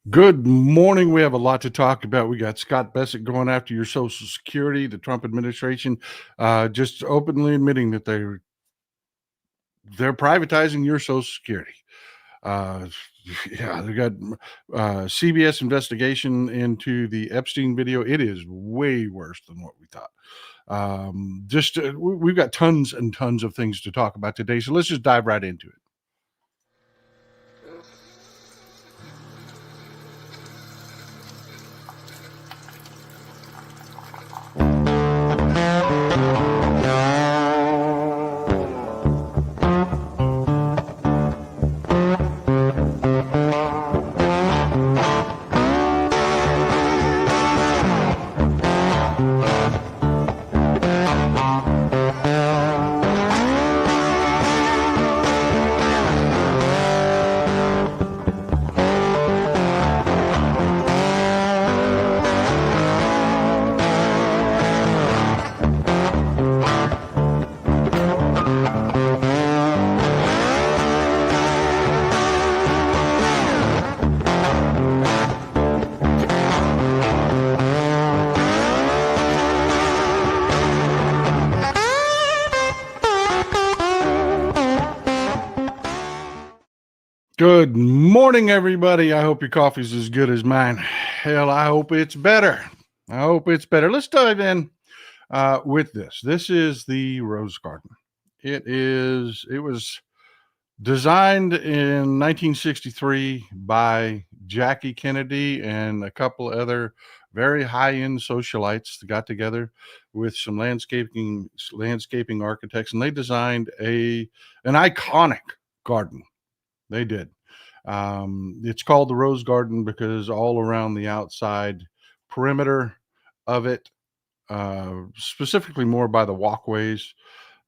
Good morning. We have a lot to talk about. We got Scott Bessent going after your Social Security, the Trump administration, just openly admitting that they're privatizing your Social Security. Uh, yeah, they got CBS investigation into the Epstein video. It is way worse than what we thought. We've got tons and tons of things to talk about today, so let's just dive right into it. Good morning, everybody. I hope your coffee's as good as mine. Hell, I hope it's better. I hope it's better. Let's dive in with this. This is the Rose Garden. It was designed in 1963 by Jackie Kennedy and a couple other very high-end socialites that got together with some landscaping architects, and they designed an iconic garden. They did. It's called the Rose Garden because all around the outside perimeter of it, specifically more by the walkways,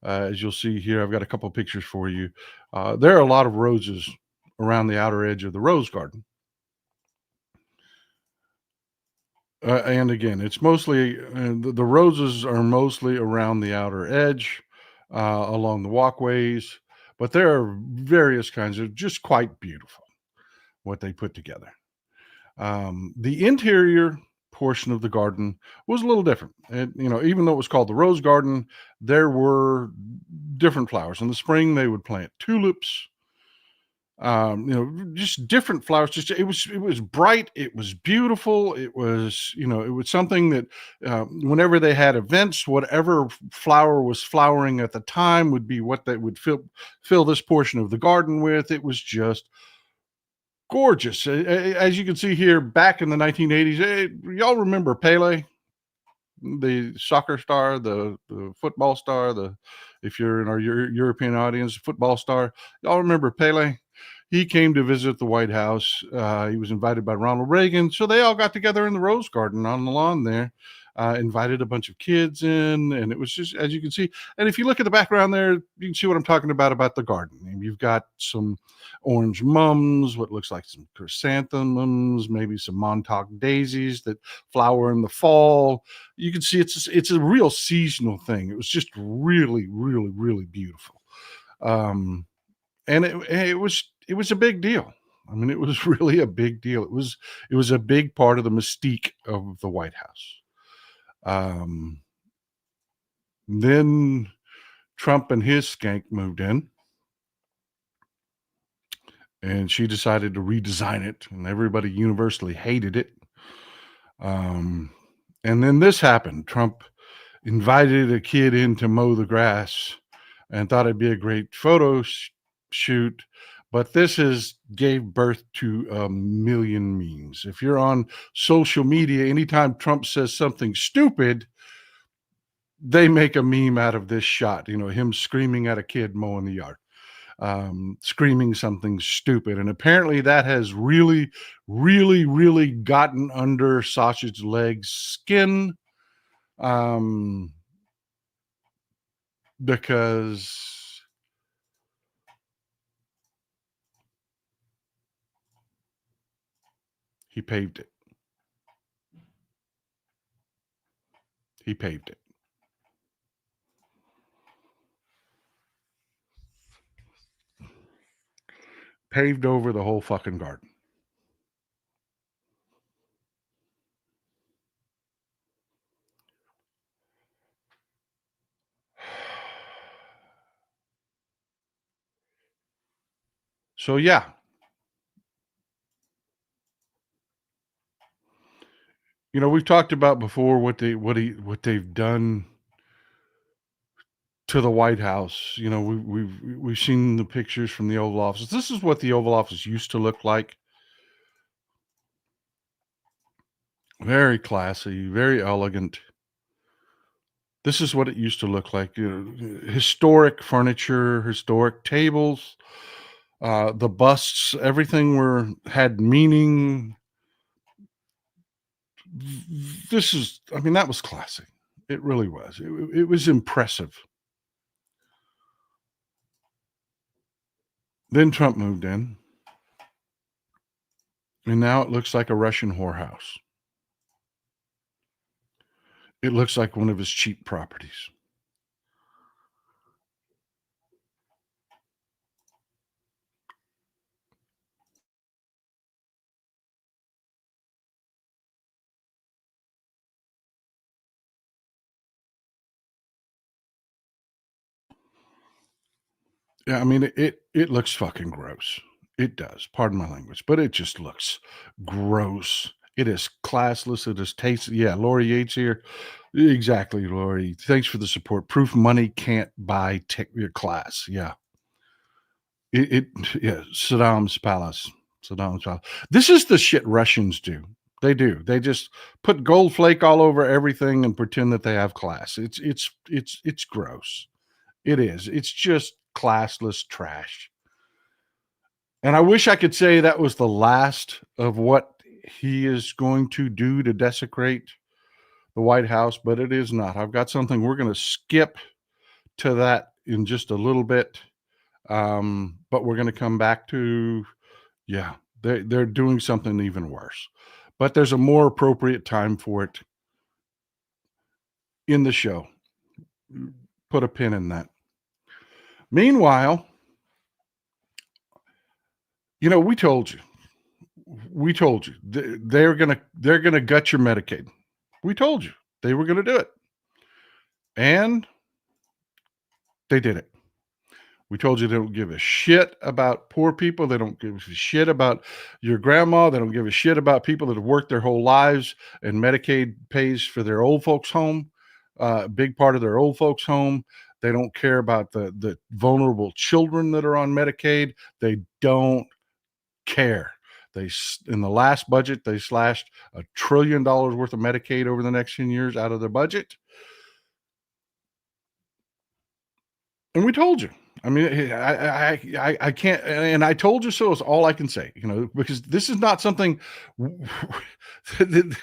as you'll see here, I've got a couple of pictures for you. There are a lot of roses around the outer edge of the Rose Garden. And again, it's mostly the roses are mostly around the outer edge, along the walkways, but there are various kinds of just quite beautiful what they put together. The interior portion of the garden was a little different. Even though it was called the Rose Garden, there were different flowers. In the spring, they would plant tulips. Just different flowers. Just it was bright. It was beautiful. It was something that whenever they had events, whatever flower was flowering at the time would be what they would fill this portion of the garden with. It was just gorgeous. As you can see here, back in the 1980s, y'all remember Pele, the soccer star, the football star, if you're in our European audience, football star, y'all remember Pele? He came to visit the White House. He was invited by Ronald Reagan, so they all got together in the Rose Garden on the lawn there. Invited a bunch of kids in, and it was just, as you can see. And if you look at the background there, you can see what I'm talking about the garden. And you've got some orange mums, what looks like some chrysanthemums, maybe some Montauk daisies that flower in the fall. You can see it's a real seasonal thing. It was just really, really, really beautiful. And it was a big deal. I mean, it was really a big deal. It was a big part of the mystique of the White House. Um, then Trump and his skank moved in, and she decided to redesign it, and everybody universally hated it. Um, and then this happened. Trump invited a kid in to mow the grass and thought it'd be a great photo shoot. But this has gave birth to a million memes. If you're on social media, anytime Trump says something stupid, they make a meme out of this shot. Him screaming at a kid mowing the yard, screaming something stupid. And apparently that has really, really, really gotten under Sausage Leg's skin, um, because he paved it. He paved it. Paved over the whole fucking garden. So yeah, we've talked about before what they've done to the White House. We've seen the pictures from the Oval Office. This is what the Oval Office used to look like. Very classy, very elegant. This is what it used to look like. Historic furniture, historic tables, the busts, everything had meaning. That was classy. It really was. It was impressive. Then Trump moved in, and now it looks like a Russian whorehouse. It looks like one of his cheap properties. Yeah, it looks fucking gross. It does. Pardon my language, but it just looks gross. It is classless. It is tasteless. Yeah, Lori Yates here. Exactly, Lori. Thanks for the support. Proof money can't buy your class. Yeah. It yeah, Saddam's palace. Saddam's palace. This is the shit Russians do. They do. They just put gold flake all over everything and pretend that they have class. It's gross. It is. It's just classless trash. And I wish I could say that was the last of what he is going to do to desecrate the White House, but it is not. I've got something we're going to skip to that in just a little bit. But we're going to come back to, yeah, they're doing something even worse. But there's a more appropriate time for it in the show. Put a pin in that. Meanwhile, we told you. We told you they're gonna gut your Medicaid. We told you they were gonna do it, and they did it. We told you they don't give a shit about poor people. They don't give a shit about your grandma. They don't give a shit about people that have worked their whole lives, and Medicaid pays for their old folks' home, a big part of their old folks' home. They don't care about the vulnerable children that are on Medicaid. They don't care. In the last budget, they slashed $1 trillion worth of Medicaid over the next 10 years out of their budget. And we told you. I can't, and I told you so is all I can say, because this is not something that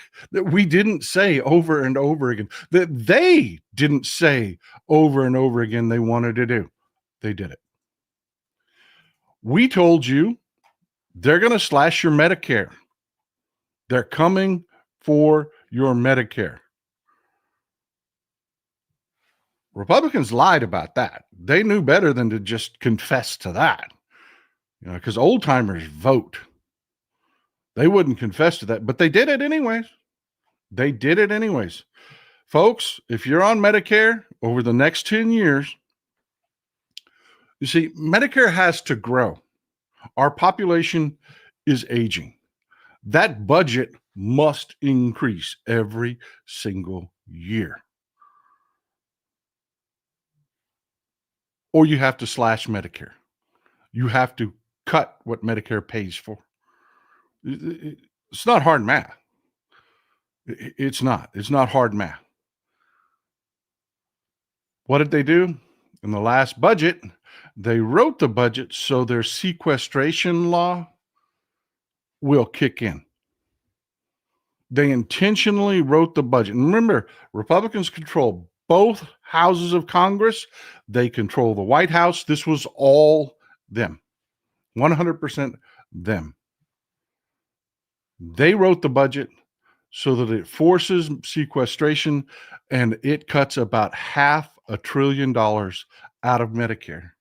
we didn't say over and over again, that they didn't say over and over again they wanted to do. They did it. We told you they're going to slash your Medicare. They're coming for your Medicare. Republicans lied about that. They knew better than to just confess to that. Because old timers vote. They wouldn't confess to that, but they did it anyways. They did it anyways. Folks, if you're on Medicare over the next 10 years, you see, Medicare has to grow. Our population is aging. That budget must increase every single year. Or you have to slash Medicare. You have to cut what Medicare pays for. It's not hard math. It's not. It's not hard math. What did they do? In the last budget, they wrote the budget so their sequestration law will kick in. They intentionally wrote the budget. And remember, Republicans control both houses of Congress. They control the White House. This was all them. 100% them. They wrote the budget so that it forces sequestration, and it cuts about $500 billion out of Medicare.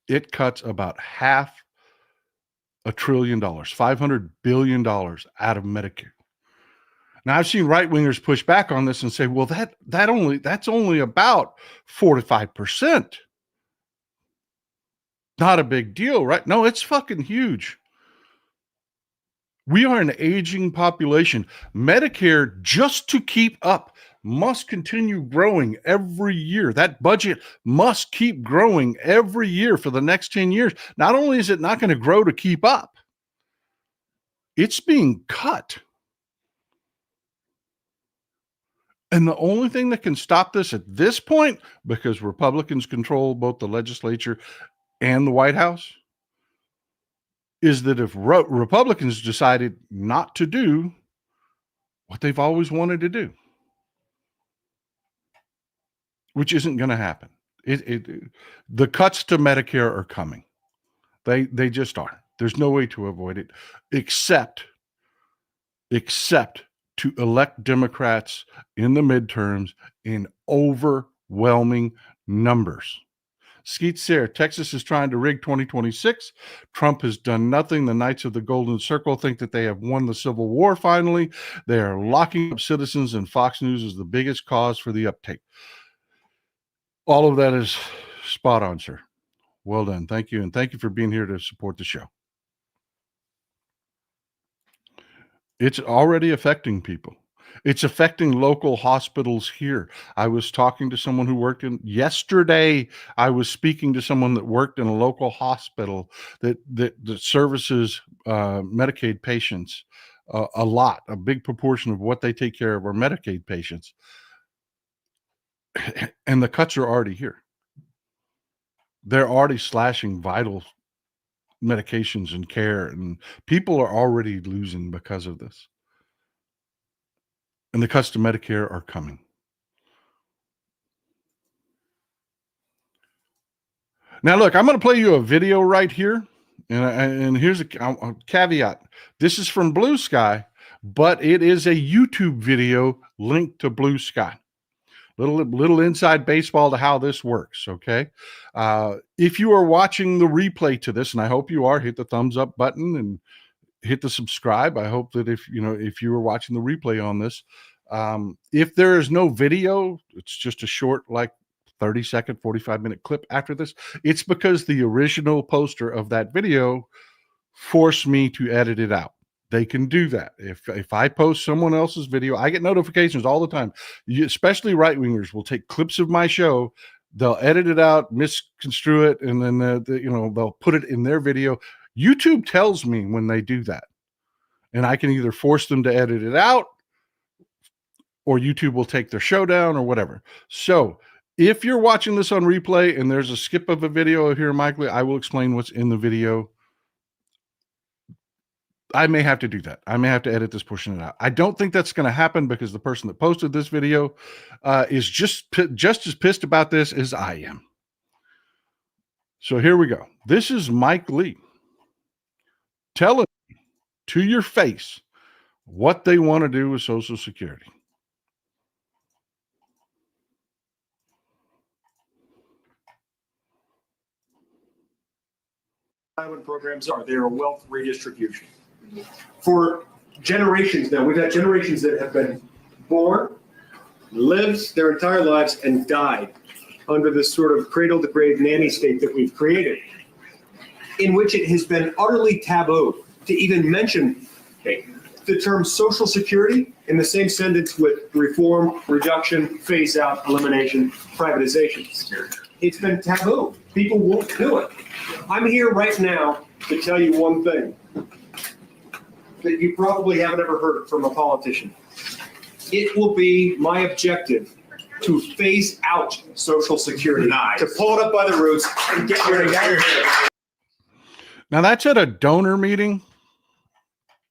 It cuts about $500 billion, $500 billion out of Medicare. Now I've seen right-wingers push back on this and say, well, that's only about 4 to 5%. Not a big deal, right? No, it's fucking huge. We are an aging population. Medicare, just to keep up, must continue growing every year. That budget must keep growing every year for the next 10 years. Not only is it not going to grow to keep up, it's being cut. And the only thing that can stop this at this point, because Republicans control both the legislature and the White House, is that if Republicans decided not to do what they've always wanted to do, which isn't going to happen. The cuts to Medicare are coming. They just are. There's no way to avoid it, except to elect Democrats in the midterms in overwhelming numbers. Skeet Sayre, Texas is trying to rig 2026. Trump has done nothing. The Knights of the Golden Circle think that they have won the Civil War finally. They are locking up citizens, and Fox News is the biggest cause for the uptake. All of that is spot on, sir. Well done. Thank you. And thank you for being here to support the show. It's already affecting people. It's affecting local hospitals here. I was talking to someone who worked yesterday. I was speaking to someone that worked in a local hospital that services Medicaid patients a big proportion of what they take care of are Medicaid patients. And the cuts are already here. They're already slashing vital medications and care, and people are already losing because of this. And the cuts to Medicare are coming. Now, look, I'm going to play you a video right here. And here's a caveat. This is from Blue Sky, but it is a YouTube video linked to Blue Sky. Little inside baseball to how this works, okay? If you are watching the replay to this, and I hope you are, hit the thumbs up button and hit the subscribe. I hope that if you were watching the replay on this, if there is no video, it's just a short, like 30-second, 45-minute clip after this. It's because the original poster of that video forced me to edit it out. They can do that. If I post someone else's video, I get notifications all the time. Especially right-wingers will take clips of my show, they'll edit it out, misconstrue it, and then they'll put it in their video. YouTube tells me when they do that, and I can either force them to edit it out, or YouTube will take their show down, or whatever. So if you're watching this on replay and there's a skip of a video here, Mike Lee, I will explain what's in the video. I may have to do that. I may have to edit this portion out. I don't think that's going to happen because the person that posted this video is just as pissed about this as I am. So here we go. This is Mike Lee telling you to your face what they want to do with Social Security. Programs are. They are wealth redistribution. For generations now, we've had generations that have been born, lived their entire lives, and died under this sort of cradle-to-grave nanny state that we've created, in which it has been utterly taboo to even mention the term Social Security in the same sentence with reform, reduction, phase-out, elimination, privatization. It's been taboo. People won't do it. I'm here right now to tell you one thing that you probably haven't ever heard from a politician. It will be my objective to phase out Social Security, to pull it up by the roots and get rid of it. Now that's at a donor meeting,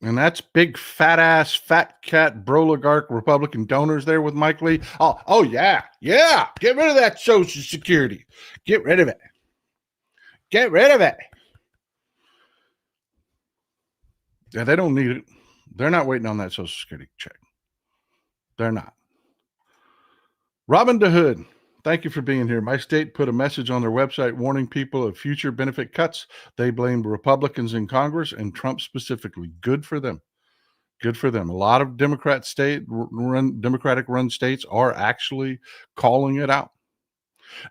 and that's big fat cat broligarch Republican donors there with Mike Lee. Oh yeah, get rid of that Social Security. Get rid of it. Get rid of it. Yeah, they don't need it. They're not waiting on that Social Security check. They're not. Robin DeHood, thank you for being here. My state put a message on their website warning people of future benefit cuts. They blamed Republicans in Congress and Trump specifically. Good for them. Good for them. A lot of Democratic run states are actually calling it out.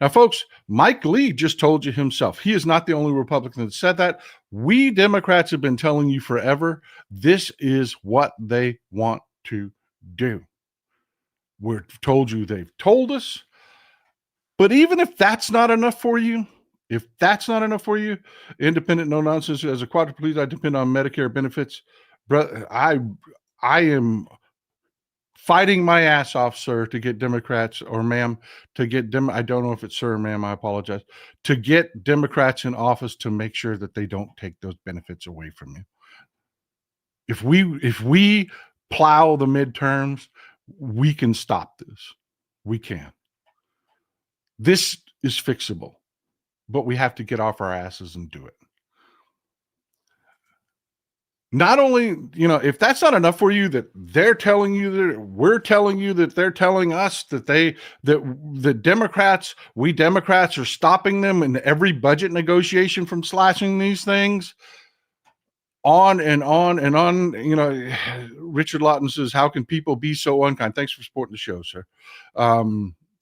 Now, folks, Mike Lee just told you himself. He is not the only Republican that said that. We Democrats have been telling you forever, this is what they want to do. We're told you, they've told us. But even if that's not enough for you, independent, no nonsense, as a quadriplegic, I depend on Medicare benefits. I am fighting my ass off, sir, to get Democrats, or ma'am, to get I don't know if it's sir or ma'am, I apologize, to get Democrats in office to make sure that they don't take those benefits away from you. If we plow the midterms, we can stop this. We can. This is fixable, but we have to get off our asses and do it. Not only, if that's not enough for you, that they're telling you, that we're telling you, that they're telling us that the Democrats, we Democrats are stopping them in every budget negotiation from slashing these things, on and on and on. Richard Lawton says, how can people be so unkind? Thanks for supporting the show, sir.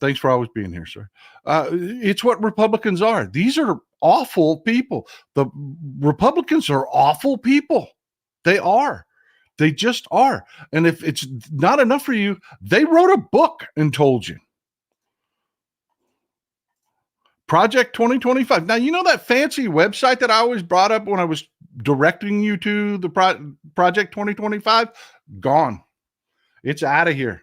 Thanks for always being here, sir. It's what Republicans are. These are awful people. The Republicans are awful people. They are. They just are. And if it's not enough for you, they wrote a book and told you. Project 2025. Now, that fancy website that I always brought up when I was directing you to the Project 2025? Gone. It's out of here.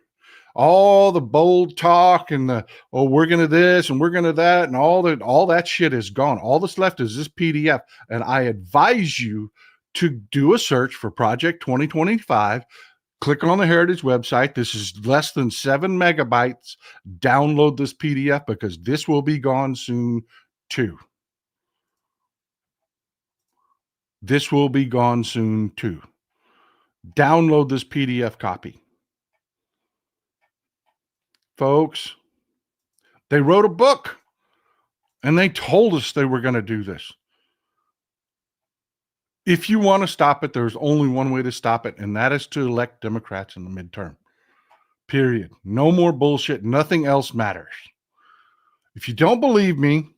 All the bold talk and we're going to this and we're going to that, and all that shit is gone. All that's left is this PDF. And I advise you to do a search for Project 2025. Click on the Heritage website. This is less than 7 megabytes. Download this PDF, because this will be gone soon too. This will be gone soon too. Download this PDF copy. Folks, they wrote a book and they told us they were going to do this. If you want to stop it, there's only one way to stop it, and that is to elect Democrats in the midterm. Period. No more bullshit. Nothing else matters. If you don't believe me,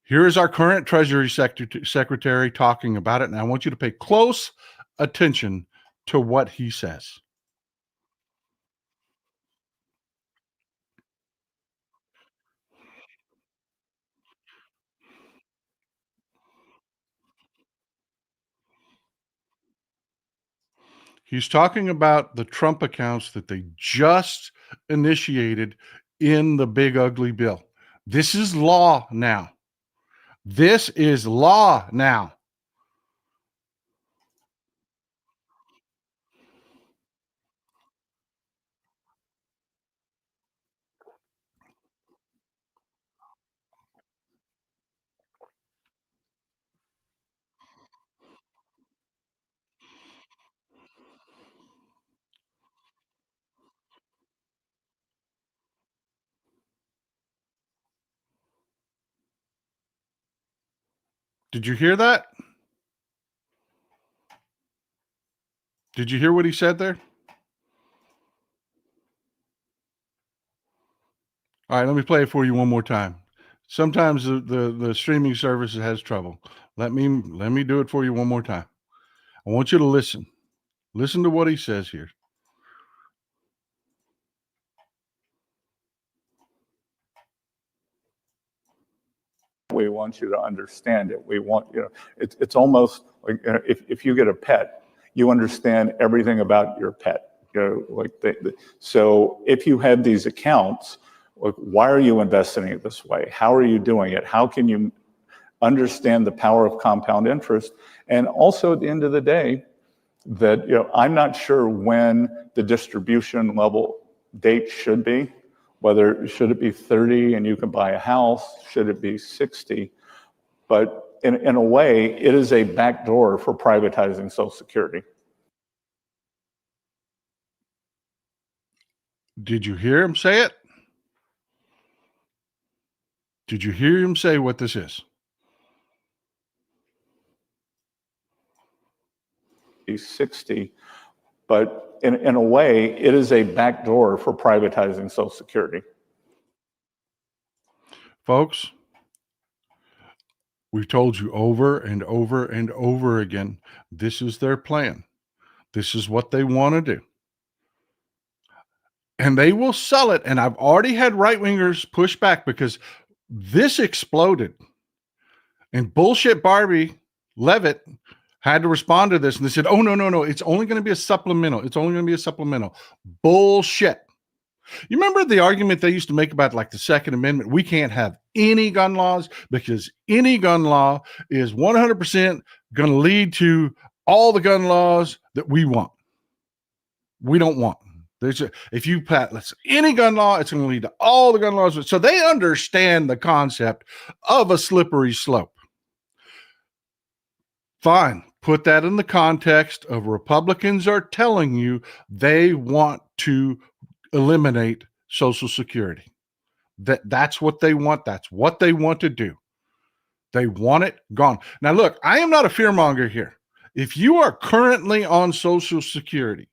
here is our current Treasury Secretary talking about it, and I want you to pay close attention to what he says. He's talking about the Trump accounts that they just initiated in the big ugly bill. This is law now. This is law now. Did you hear that? Did you hear what he said there? All right, let me play it for you one more time. Sometimes the streaming service has trouble. Let me do it for you one more time. I want you to listen. Listen to what he says here. We want you to understand it. We want, it's almost like if you get a pet, you understand everything about your pet. So if you have these accounts, like, why are you investing it this way? How are you doing it? How can you understand the power of compound interest? And also, at the end of the day, that I'm not sure when the distribution level date should be. Whether should it be 30 and you can buy a house? Should it be 60? But in a way, it is a backdoor for privatizing Social Security. Did you hear him say it? Did you hear him say what this is? 50, 60. But in a way, it is a backdoor for privatizing Social Security. Folks, we've told you over and over and over again, this is their plan. This is what they want to do. And they will sell it. And I've already had right-wingers push back because this exploded. And bullshit Barbie Levitt had to respond to this. And they said, oh, no. It's only going to be a supplemental. It's only going to be a supplemental. Bullshit. You remember the argument they used to make about like the Second Amendment? We can't have any gun laws because any gun law is 100% going to lead to all the gun laws that we want. We don't want. If you pass any gun law, it's going to lead to all the gun laws. So they understand the concept of a slippery slope. Fine. Put that in the context of Republicans are telling you they want to eliminate Social Security. That's what they want. That's what they want to do. They want it gone. Now, look, I am not a fearmonger here. If you are currently on Social Security,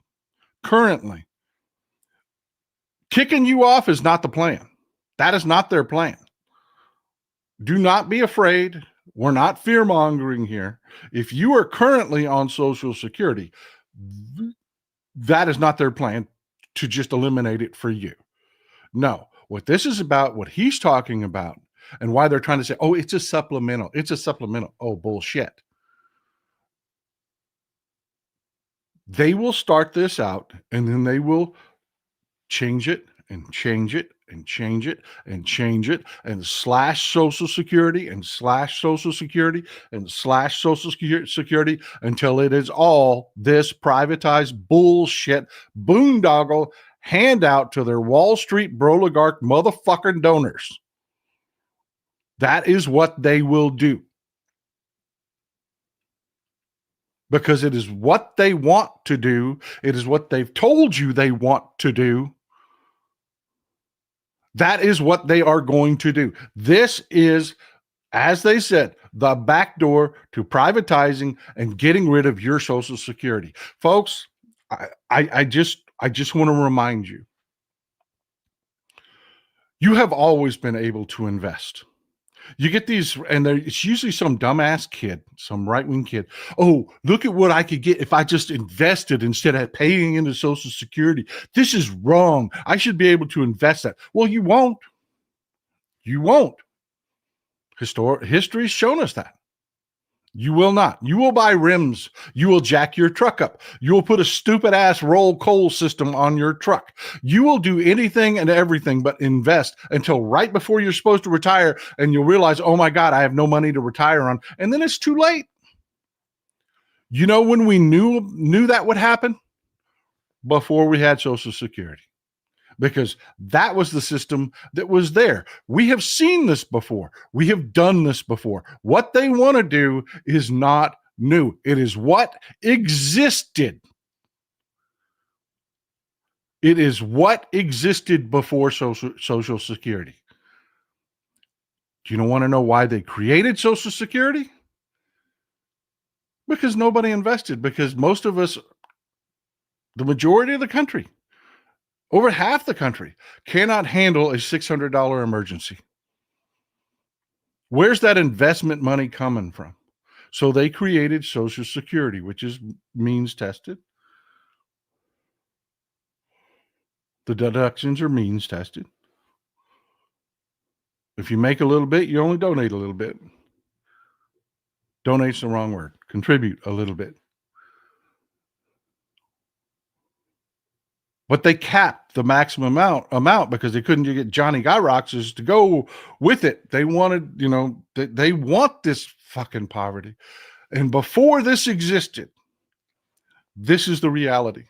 kicking you off is not the plan. That is not their plan. Do not be afraid. We're not fear-mongering here. If you are currently on Social Security, that is not their plan to just eliminate it for you. No. What this is about, what he's talking about, and why they're trying to say, oh, it's a supplemental. It's a supplemental. Oh, bullshit. They will start this out, and then they will change it and change it and change it and change it and slash Social Security and slash Social Security and slash Social Security until it is all this privatized bullshit boondoggle handout to their Wall Street oligarch motherfucking donors. That is what they will do. Because it is what they want to do. It is what they've told you they want to do. That is what they are going to do. This is, as they said, the backdoor to privatizing and getting rid of your Social Security. Folks, I just want to remind you, you have always been able to invest. You get these, and it's usually some dumbass kid, some right-wing kid. Oh, look at what I could get if I just invested instead of paying into Social Security. This is wrong. I should be able to invest that. Well, you won't. You won't. History's shown us that. You will not. You will buy rims. You will jack your truck up. You will put a stupid ass roll coal system on your truck. You will do anything and everything but invest until right before you're supposed to retire, and you'll realize, oh my God, I have no money to retire on. And then it's too late. You know when we knew that would happen? Before we had Social Security. Because that was the system that was there. We have seen this before. We have done this before. What they want to do is not new. It is what existed. It is what existed before Social Security. Do you want to know why they created Social Security? Because nobody invested. Because most of us, the majority of the country, over half the country, cannot handle a $600 emergency. Where's that investment money coming from? So they created Social Security, which is means tested. The deductions are means tested. If you make a little bit, you only donate a little bit. Donate's the wrong word. Contribute a little bit. But they capped the maximum amount because they couldn't get Johnny Guy Roxes to go with it. They wanted, they want this fucking poverty. And before this existed, this is the reality.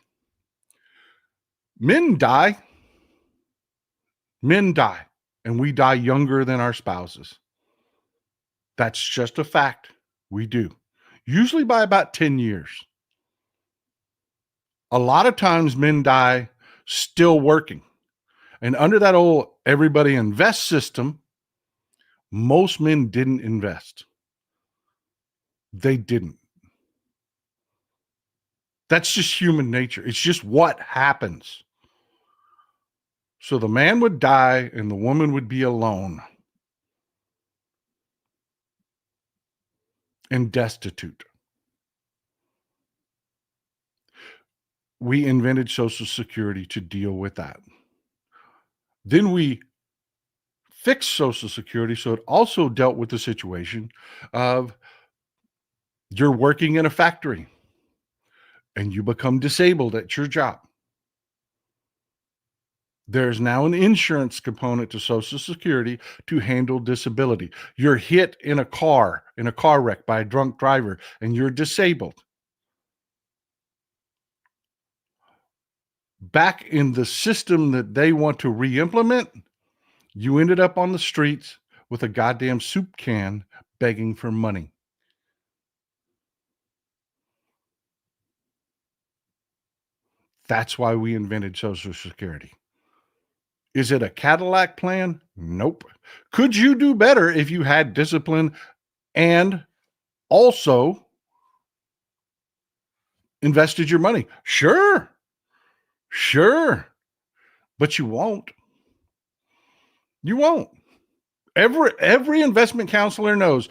Men die. Men die. And we die younger than our spouses. That's just a fact. We do. Usually by about 10 years. A lot of times men die still working. And under that old everybody invest system, most men didn't invest. They didn't. That's just human nature. It's just what happens. So the man would die and the woman would be alone and destitute. We invented Social Security to deal with that. Then we fixed Social Security so it also dealt with the situation of you're working in a factory and you become disabled at your job. There's now an insurance component to Social Security to handle disability. You're hit in a car wreck by a drunk driver, and you're disabled. Back in the system that they want to re-implement, you ended up on the streets with a goddamn soup can begging for money. That's why we invented Social Security. Is it a Cadillac plan? Nope. Could you do better if you had discipline and also invested your money? Sure. But you won't. You won't. Every investment counselor knows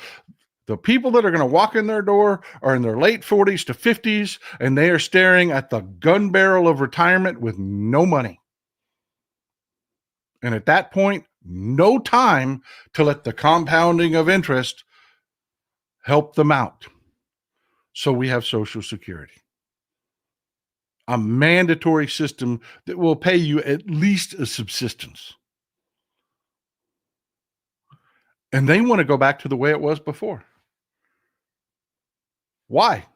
the people that are going to walk in their door are in their late 40s to 50s, and they are staring at the gun barrel of retirement with no money. And at that point, no time to let the compounding of interest help them out. So we have Social Security, a mandatory system that will pay you at least a subsistence. And they want to go back to the way it was before. Why?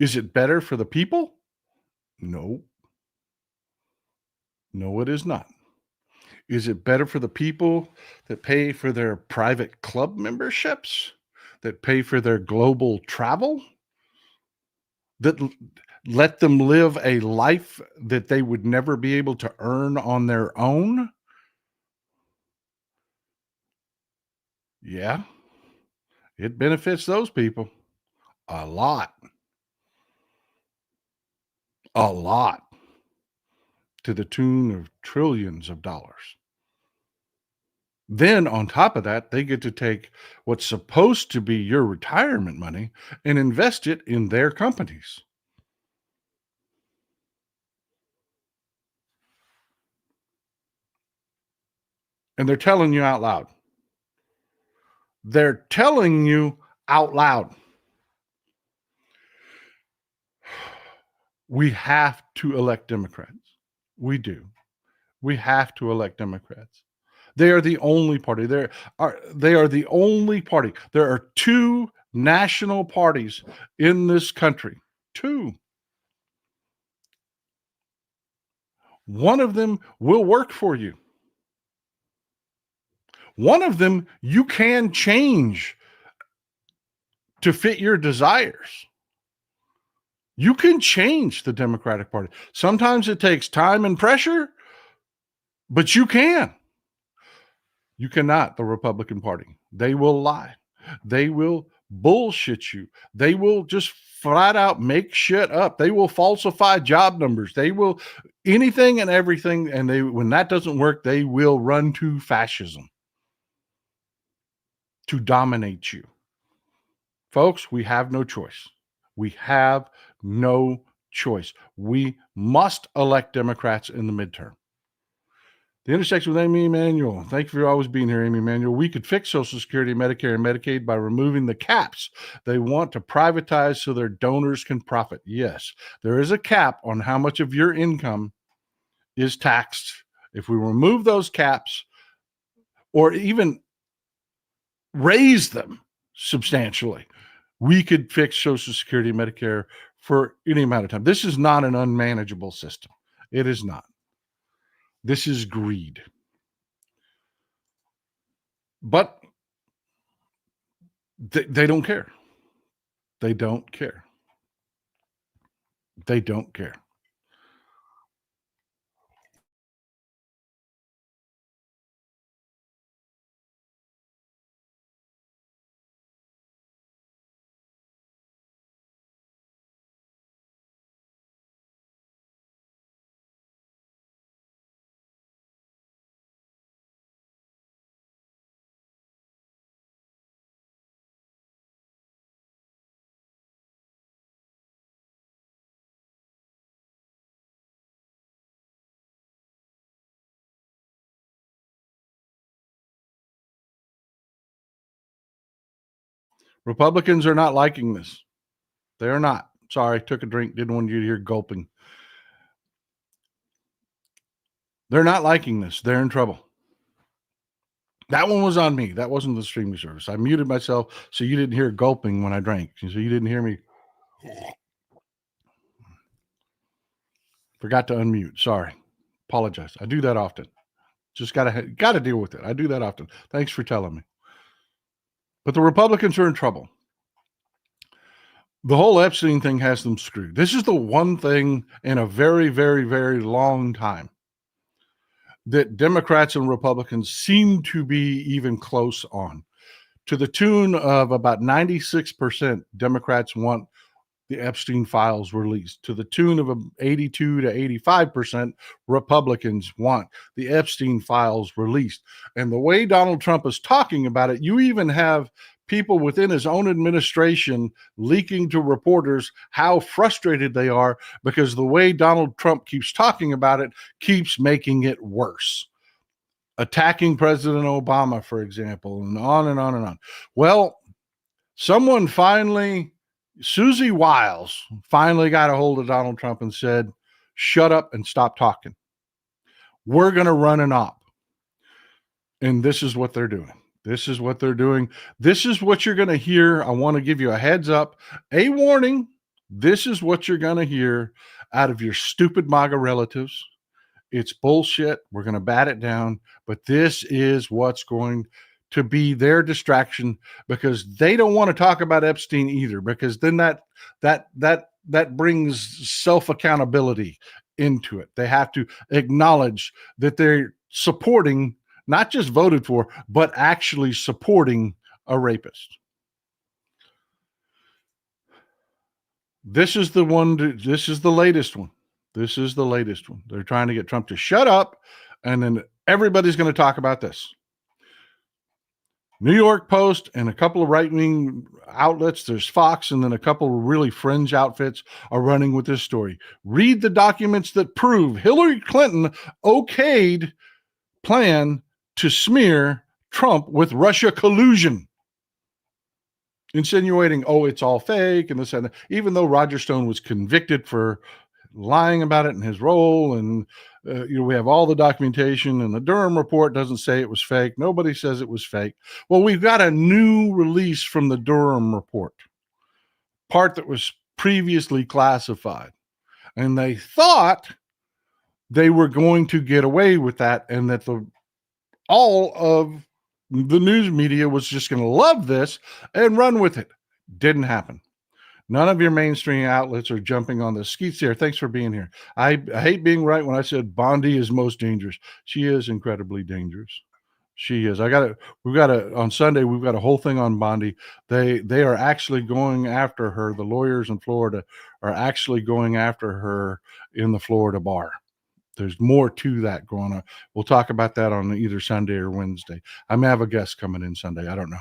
Is it better for the people? No. No, it is not. Is it better for the people that pay for their private club memberships, that pay for their global travel, that let them live a life that they would never be able to earn on their own? Yeah, it benefits those people a lot, to the tune of trillions of dollars. Then on top of that, they get to take what's supposed to be your retirement money and invest it in their companies. And they're telling you out loud. They're telling you out loud. We have to elect Democrats. We do. We have to elect Democrats. They are the only party. They are the only party. There are two national parties in this country. Two. One of them will work for you. One of them you can change to fit your desires. You can change the Democratic Party. Sometimes it takes time and pressure, but you can. You cannot, the Republican Party. They will lie. They will bullshit you. They will just flat out make shit up. They will falsify job numbers. They will anything and everything. And when that doesn't work, they will run to fascism to dominate you. Folks, we have no choice. We have no choice. We must elect Democrats in the midterm. The Intersection with Amy Emanuel. Thank you for always being here, Amy Emanuel. We could fix Social Security, Medicare, and Medicaid by removing the caps they want to privatize so their donors can profit. Yes, there is a cap on how much of your income is taxed. If we remove those caps or even raise them substantially, we could fix Social Security, Medicare for any amount of time. This is not an unmanageable system. It is not. This is greed. But they don't care. They don't care. They don't care. Republicans are not liking this. They are not. Sorry, took a drink. Didn't want you to hear gulping. They're not liking this. They're in trouble. That one was on me. That wasn't the streaming service. I muted myself so you didn't hear gulping when I drank. So you didn't hear me. Forgot to unmute. Sorry. Apologize. I do that often. Just gotta deal with it. I do that often. Thanks for telling me. But the Republicans are in trouble. The whole Epstein thing has them screwed. This is the one thing in a very, very, very long time that Democrats and Republicans seem to be even close on. To the tune of about 96%, Democrats want the Epstein files released. To the tune of 82 to 85%, Republicans want the Epstein files released. And the way Donald Trump is talking about it, you even have people within his own administration leaking to reporters how frustrated they are because the way Donald Trump keeps talking about it keeps making it worse. Attacking President Obama, for example, and on and on and on. Well, someone finally, Susie Wiles, finally got a hold of Donald Trump and said, shut up and stop talking. We're going to run an op. And this is what they're doing. This is what they're doing. This is what you're going to hear. I want to give you a heads up, a warning. This is what you're going to hear out of your stupid MAGA relatives. It's bullshit. We're going to bat it down. But this is what's going to be their distraction because they don't want to talk about Epstein either, because then that brings self-accountability into it. They have to acknowledge that they're supporting, not just voted for, but actually supporting a rapist. This is the one. This is the latest one. This is the latest one. They're trying to get Trump to shut up, and then everybody's going to talk about this. New York Post and a couple of right-wing outlets, there's Fox, and then a couple of really fringe outfits are running with this story. Read the documents that prove Hillary Clinton okayed plan to smear Trump with Russia collusion, insinuating, oh, it's all fake, and this and that, even though Roger Stone was convicted for lying about it in his role, and we have all the documentation, and the Durham report doesn't say it was fake. Nobody says it was fake. Well, we've got a new release from the Durham report, part that was previously classified, and they thought they were going to get away with that, and that all of the news media was just going to love this and run with it. Didn't happen. None of your mainstream outlets are jumping on this. Skeet's here. Thanks for being here. I hate being right when I said Bondi is most dangerous. She is incredibly dangerous. She is. On Sunday, we've got a whole thing on Bondi. They are actually going after her. The lawyers in Florida are actually going after her in the Florida bar. There's more to that going on. We'll talk about that on either Sunday or Wednesday. I may have a guest coming in Sunday. I don't know.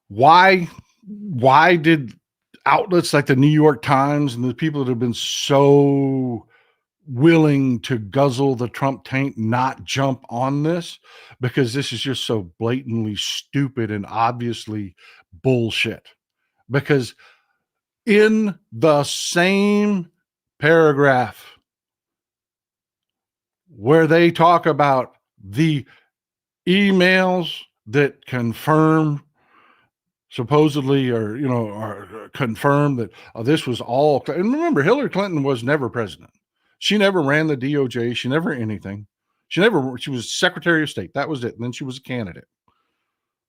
Why did outlets like the New York Times and the people that have been so willing to guzzle the Trump taint not jump on this? Because this is just so blatantly stupid and obviously bullshit. Because in the same paragraph where they talk about the emails that confirm supposedly, or confirmed that this was all. And remember, Hillary Clinton was never president. She never ran the DOJ. She never anything. She was Secretary of State. That was it. And then she was a candidate.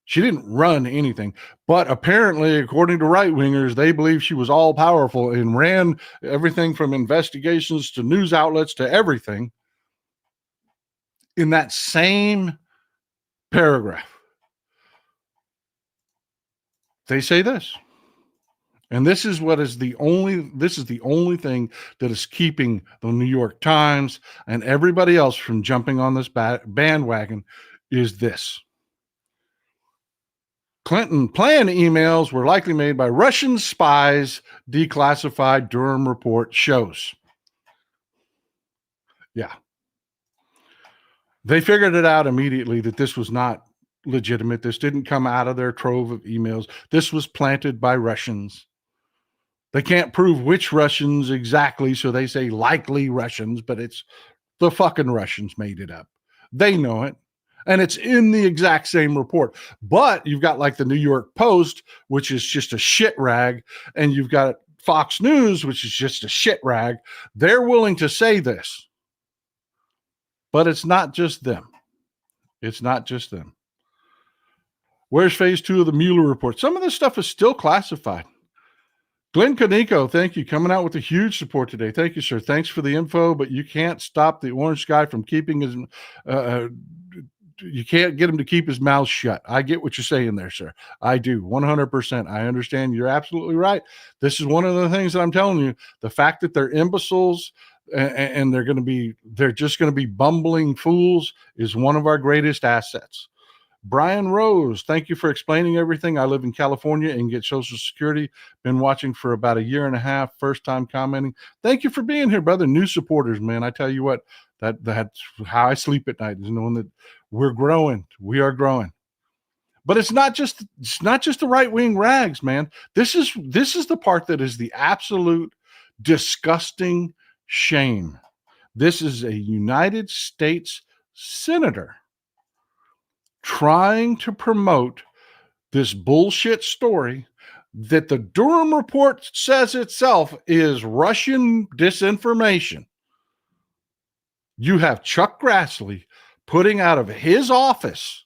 She didn't run anything. But apparently, according to right-wingers, they believe she was all powerful and ran everything from investigations to news outlets to everything. In that same paragraph, they say this. And this is the only thing that is keeping the New York Times and everybody else from jumping on this bandwagon is this. Clinton plan emails were likely made by Russian spies, declassified Durham report shows. Yeah. They figured it out immediately that this was not legitimate. This didn't come out of their trove of emails. This was planted by Russians. They can't prove which Russians exactly, so they say likely Russians, but it's the fucking Russians made it up. They know it. And it's in the exact same report. But you've got like the New York Post, which is just a shit rag, and you've got Fox News, which is just a shit rag. They're willing to say this. But it's not just them. It's not just them. Where's phase 2 of the Mueller report? Some of this stuff is still classified. Glenn Kaneko, thank you. Coming out with a huge support today. Thank you, sir. Thanks for the info, but you can't stop the orange guy from keeping his, you can't get him to keep his mouth shut. I get what you're saying there, sir. I do, 100%. I understand. You're absolutely right. This is one of the things that I'm telling you. The fact that they're imbeciles and they're just going to be bumbling fools is one of our greatest assets. Brian Rose, thank you for explaining everything. I live in California and get Social Security. Been watching for about a year and a half. First time commenting. Thank you for being here, brother. New supporters, man. I tell you what, that's how I sleep at night, is knowing that we're growing. We are growing. But it's not just the right-wing rags, man. This is the part that is the absolute disgusting shame. This is a United States senator trying to promote this bullshit story that the Durham report says itself is Russian disinformation. You have Chuck Grassley putting out of his office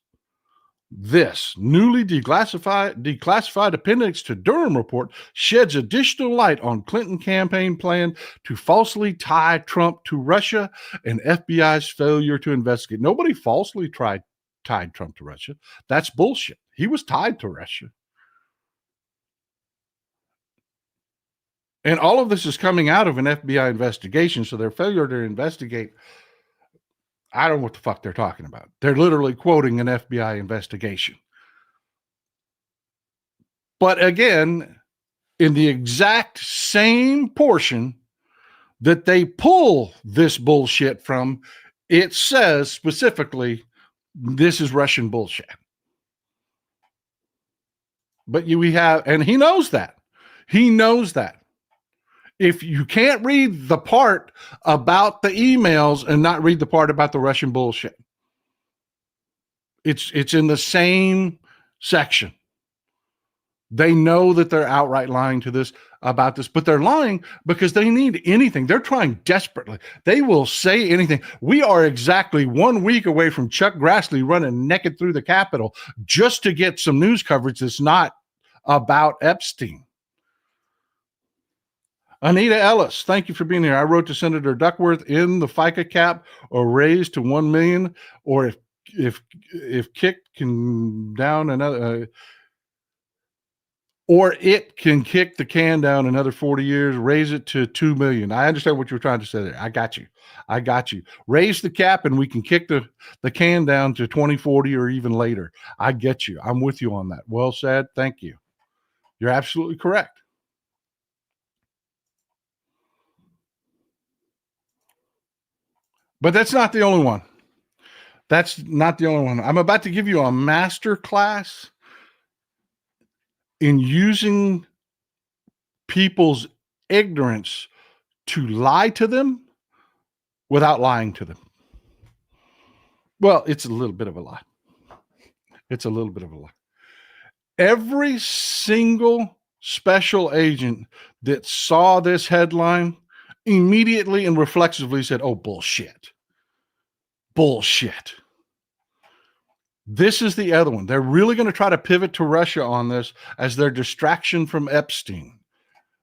this newly declassified appendix to Durham report sheds additional light on Clinton campaign plan to falsely tie Trump to Russia and FBI's failure to investigate. Nobody falsely tied Trump to Russia. That's bullshit. He was tied to Russia. And all of this is coming out of an FBI investigation, so their failure to investigate, I don't know what the fuck they're talking about. They're literally quoting an FBI investigation. But again, in the exact same portion that they pull this bullshit from, it says specifically, this is Russian bullshit. But and he knows that. He knows that. If you can't read the part about the emails and not read the part about the Russian bullshit, it's in the same section. They know that they're outright lying about this, but they're lying because they need anything. They're trying desperately. They will say anything. We are exactly 1 week away from Chuck Grassley running naked through the Capitol just to get some news coverage that's not about Epstein. Anita Ellis, thank you for being here. I wrote to Senator Duckworth, in the FICA cap or raised to 1 million, or if kicked can down another, or it can kick the can down another 40 years, raise it to 2 million. I understand what you're trying to say there. I got you. Raise the cap and we can kick the can down to 2040 or even later. I get you. I'm with you on that. Well said. Thank you. You're absolutely correct. But that's not the only one. That's not the only one. I'm about to give you a master class in using people's ignorance to lie to them without lying to them. Well, it's a little bit of a lie. It's a little bit of a lie. Every single special agent that saw this headline immediately and reflexively said, oh, bullshit. Bullshit. This is the other one. They're really going to try to pivot to Russia on this as their distraction from Epstein.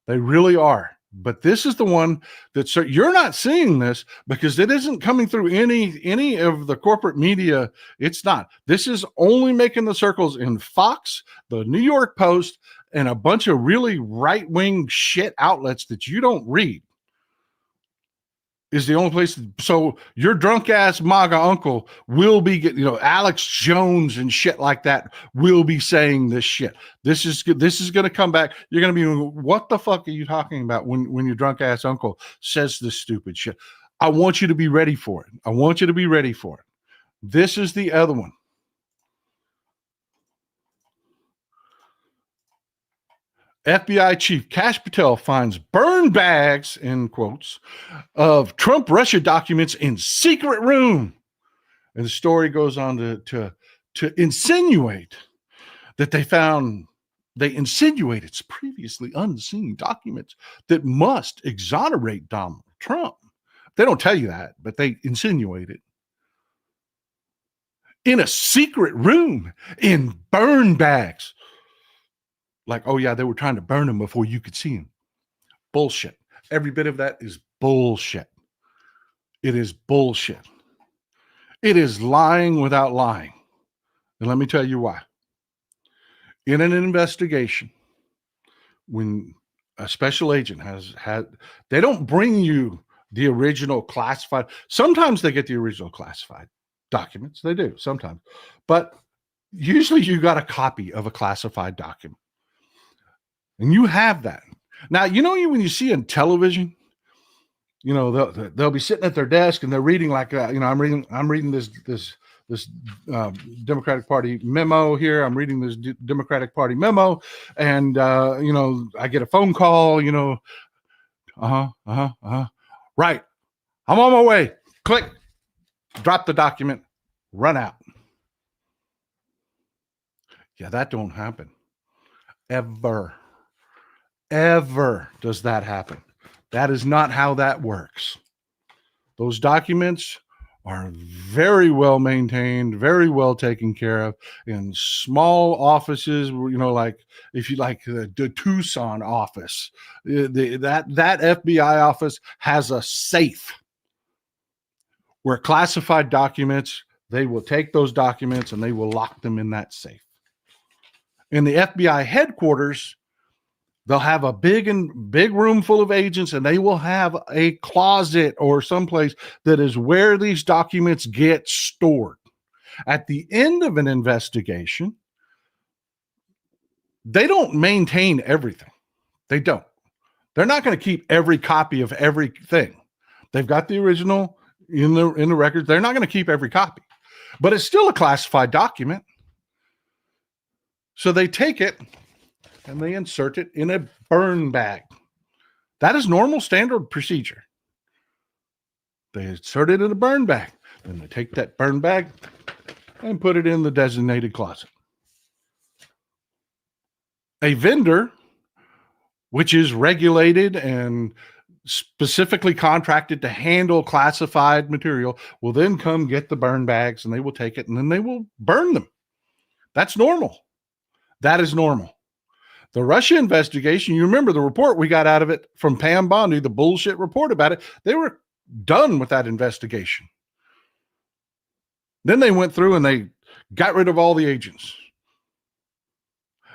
They really are. But this is the one that you're not seeing this because it isn't coming through any of the corporate media. It's not. This is only making the circles in Fox, the New York Post, and a bunch of really right-wing shit outlets that you don't read. Is the only place. So your drunk ass MAGA uncle will be getting, Alex Jones and shit like that will be saying this shit. This is going to come back. You're going to be, what the fuck are you talking about when your drunk ass uncle says this stupid shit? I want you to be ready for it. I want you to be ready for it. This is the other one. FBI Chief Kash Patel finds burn bags, in quotes, of Trump Russia documents in secret room. And the story goes on to insinuate that they insinuate it's previously unseen documents that must exonerate Donald Trump. They don't tell you that, but they insinuate it. In a secret room, in burn bags. Like, oh yeah, they were trying to burn him before you could see him. Bullshit. Every bit of that is bullshit. It is bullshit. It is lying without lying. And let me tell you why. In an investigation, when a special agent they don't bring you the original classified. Sometimes they get the original classified documents. They do sometimes. But usually you got a copy of a classified document. And you have that. Now, when you see on television, they'll be sitting at their desk and they're reading like, I'm reading this Democratic Party memo here. I'm reading this Democratic Party memo, and I get a phone call. Right, I'm on my way. Click, drop the document, run out. Yeah, that don't happen. Ever does that happen. That is not how that works. Those documents are very well maintained, very well taken care of in small offices, like if you like the Tucson office, that FBI office has a safe where classified documents, they will take those documents and they will lock them in that safe. In the FBI headquarters, they'll have a big room full of agents, and they will have a closet or someplace that is where these documents get stored. At the end of an investigation, they don't maintain everything. They don't. They're not going to keep every copy of everything. They've got the original in the records. They're not going to keep every copy, but it's still a classified document. So they take it and they insert it in a burn bag. That is normal standard procedure. They insert it in a burn bag. Then they take that burn bag and put it in the designated closet. A vendor, which is regulated and specifically contracted to handle classified material, will then come get the burn bags and they will take it and then they will burn them. That's normal. That is normal. The Russia investigation, you remember the report we got out of it from Pam Bondi, the bullshit report about it. They were done with that investigation. Then they went through and they got rid of all the agents.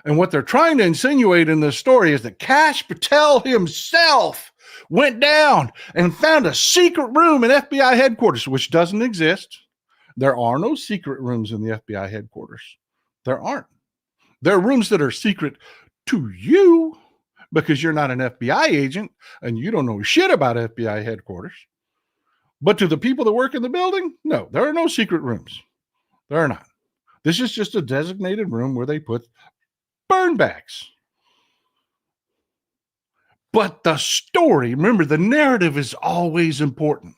And what they're trying to insinuate in this story is that Kash Patel himself went down and found a secret room in FBI headquarters, which doesn't exist. There are no secret rooms in the FBI headquarters. There aren't. There are rooms that are secret to you because you're not an FBI agent and you don't know shit about FBI headquarters. But to the people that work in the building, no, there are no secret rooms. There are not. This is just a designated room where they put burn bags. But the story, remember, the narrative is always important.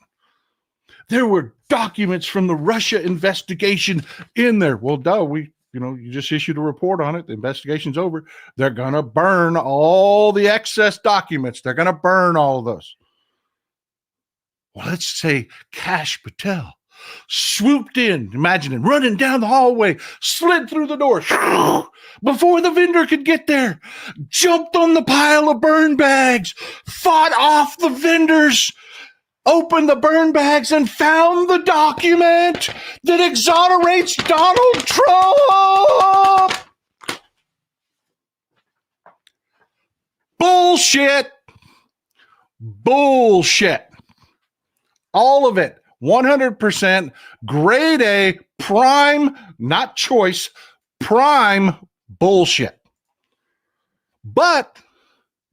There were documents from the Russia investigation in there. Well, duh, you just issued a report on it. The investigation's over. They're going to burn all the excess documents. They're going to burn all of those. Well, let's say Kash Patel swooped in, imagine it, running down the hallway, slid through the door before the vendor could get there, jumped on the pile of burn bags, fought off the vendors, opened the burn bags and found the document that exonerates Donald Trump. Bullshit. Bullshit. All of it. 100% grade A, prime, not choice, prime bullshit. But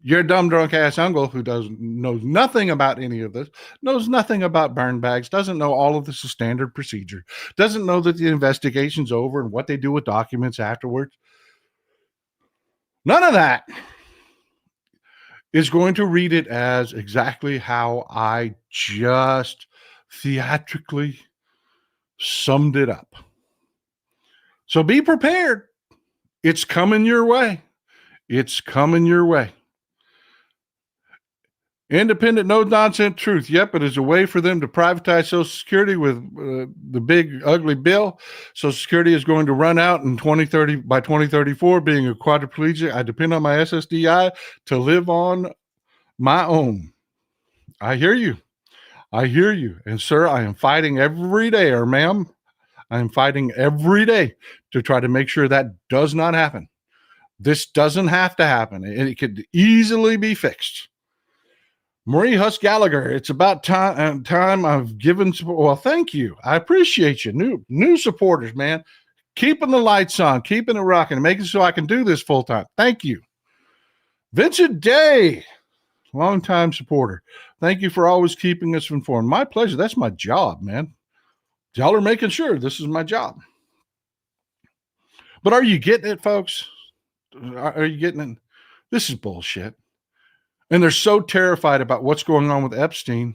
your dumb drunk ass uncle who knows nothing about any of this, knows nothing about burn bags, doesn't know all of this is standard procedure, doesn't know that the investigation's over and what they do with documents afterwards. None of that. is going to read it as exactly how I just theatrically summed it up. So be prepared. It's coming your way. It's coming your way. Independent, no nonsense truth. Yep, it is a way for them to privatize Social Security with the big ugly bill. Social Security is going to run out in 2030 by 2034. Being a quadriplegic, I depend on my SSDI to live on my own. I hear you. I hear you. And sir, I am fighting every day, or ma'am, I am fighting every day to try to make sure that does not happen. This doesn't have to happen, and it could easily be fixed. Marie Huss Gallagher, it's about time I've given support. Well, thank you. I appreciate you. New supporters, man. Keeping the lights on, keeping it rocking, making so I can do this full time. Thank you. Vincent Day, longtime supporter. Thank you for always keeping us informed. My pleasure. That's my job, man. Y'all are making sure this is my job. But are you getting it, folks? Are you getting it? This is bullshit. And they're so terrified about what's going on with Epstein.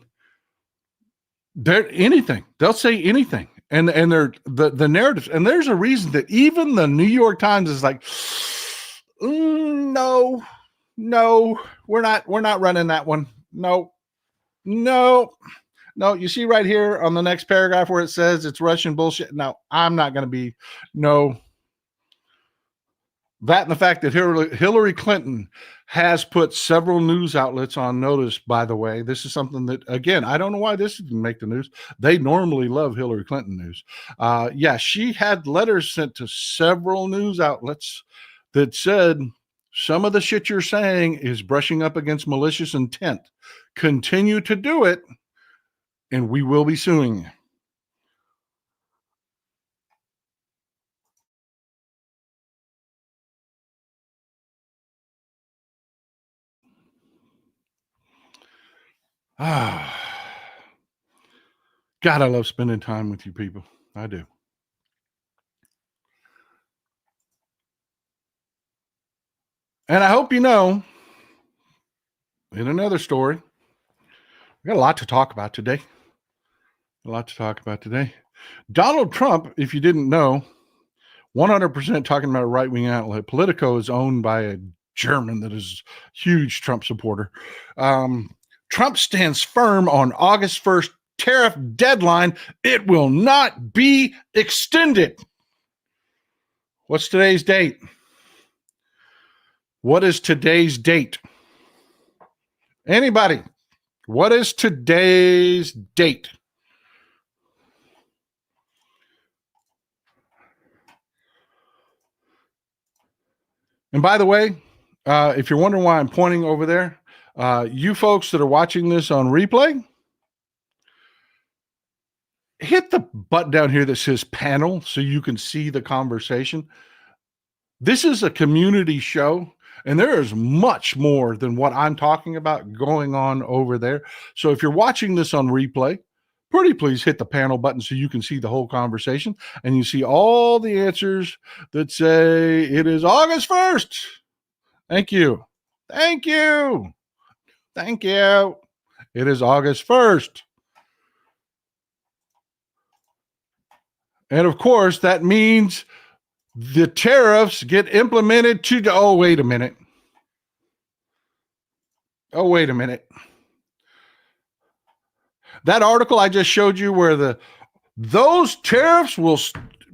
They'll say anything. And they're the narratives. And there's a reason that even the New York Times is like, no, we're not running that one. No. You see right here on the next paragraph where it says it's Russian bullshit. No, I'm not going to be. No. That and the fact that Hillary Clinton has put several news outlets on notice, by the way. This is something that, again, I don't know why this didn't make the news. They normally love Hillary Clinton news. She had letters sent to several news outlets that said some of the shit you're saying is brushing up against malicious intent. Continue to do it, and we will be suing you. God, I love spending time with you people. I do. And I hope you know, in another story, we got a lot to talk about today. Donald Trump, if you didn't know, 100% talking about a right-wing outlet. Politico is owned by a German that is a huge Trump supporter. Trump stands firm on August 1st tariff deadline. It will not be extended. What's today's date? What is today's date? Anybody? What is today's date? And by the way, if you're wondering why I'm pointing over there, you folks that are watching this on replay, hit the button down here that says panel so you can see the conversation. This is a community show, and there is much more than what I'm talking about going on over there. So if you're watching this on replay, pretty please hit the panel button so you can see the whole conversation and you see all the answers that say it is August 1st. Thank you. It is August 1st. And of course, that means the tariffs get implemented to, wait a minute. That article I just showed you where those tariffs will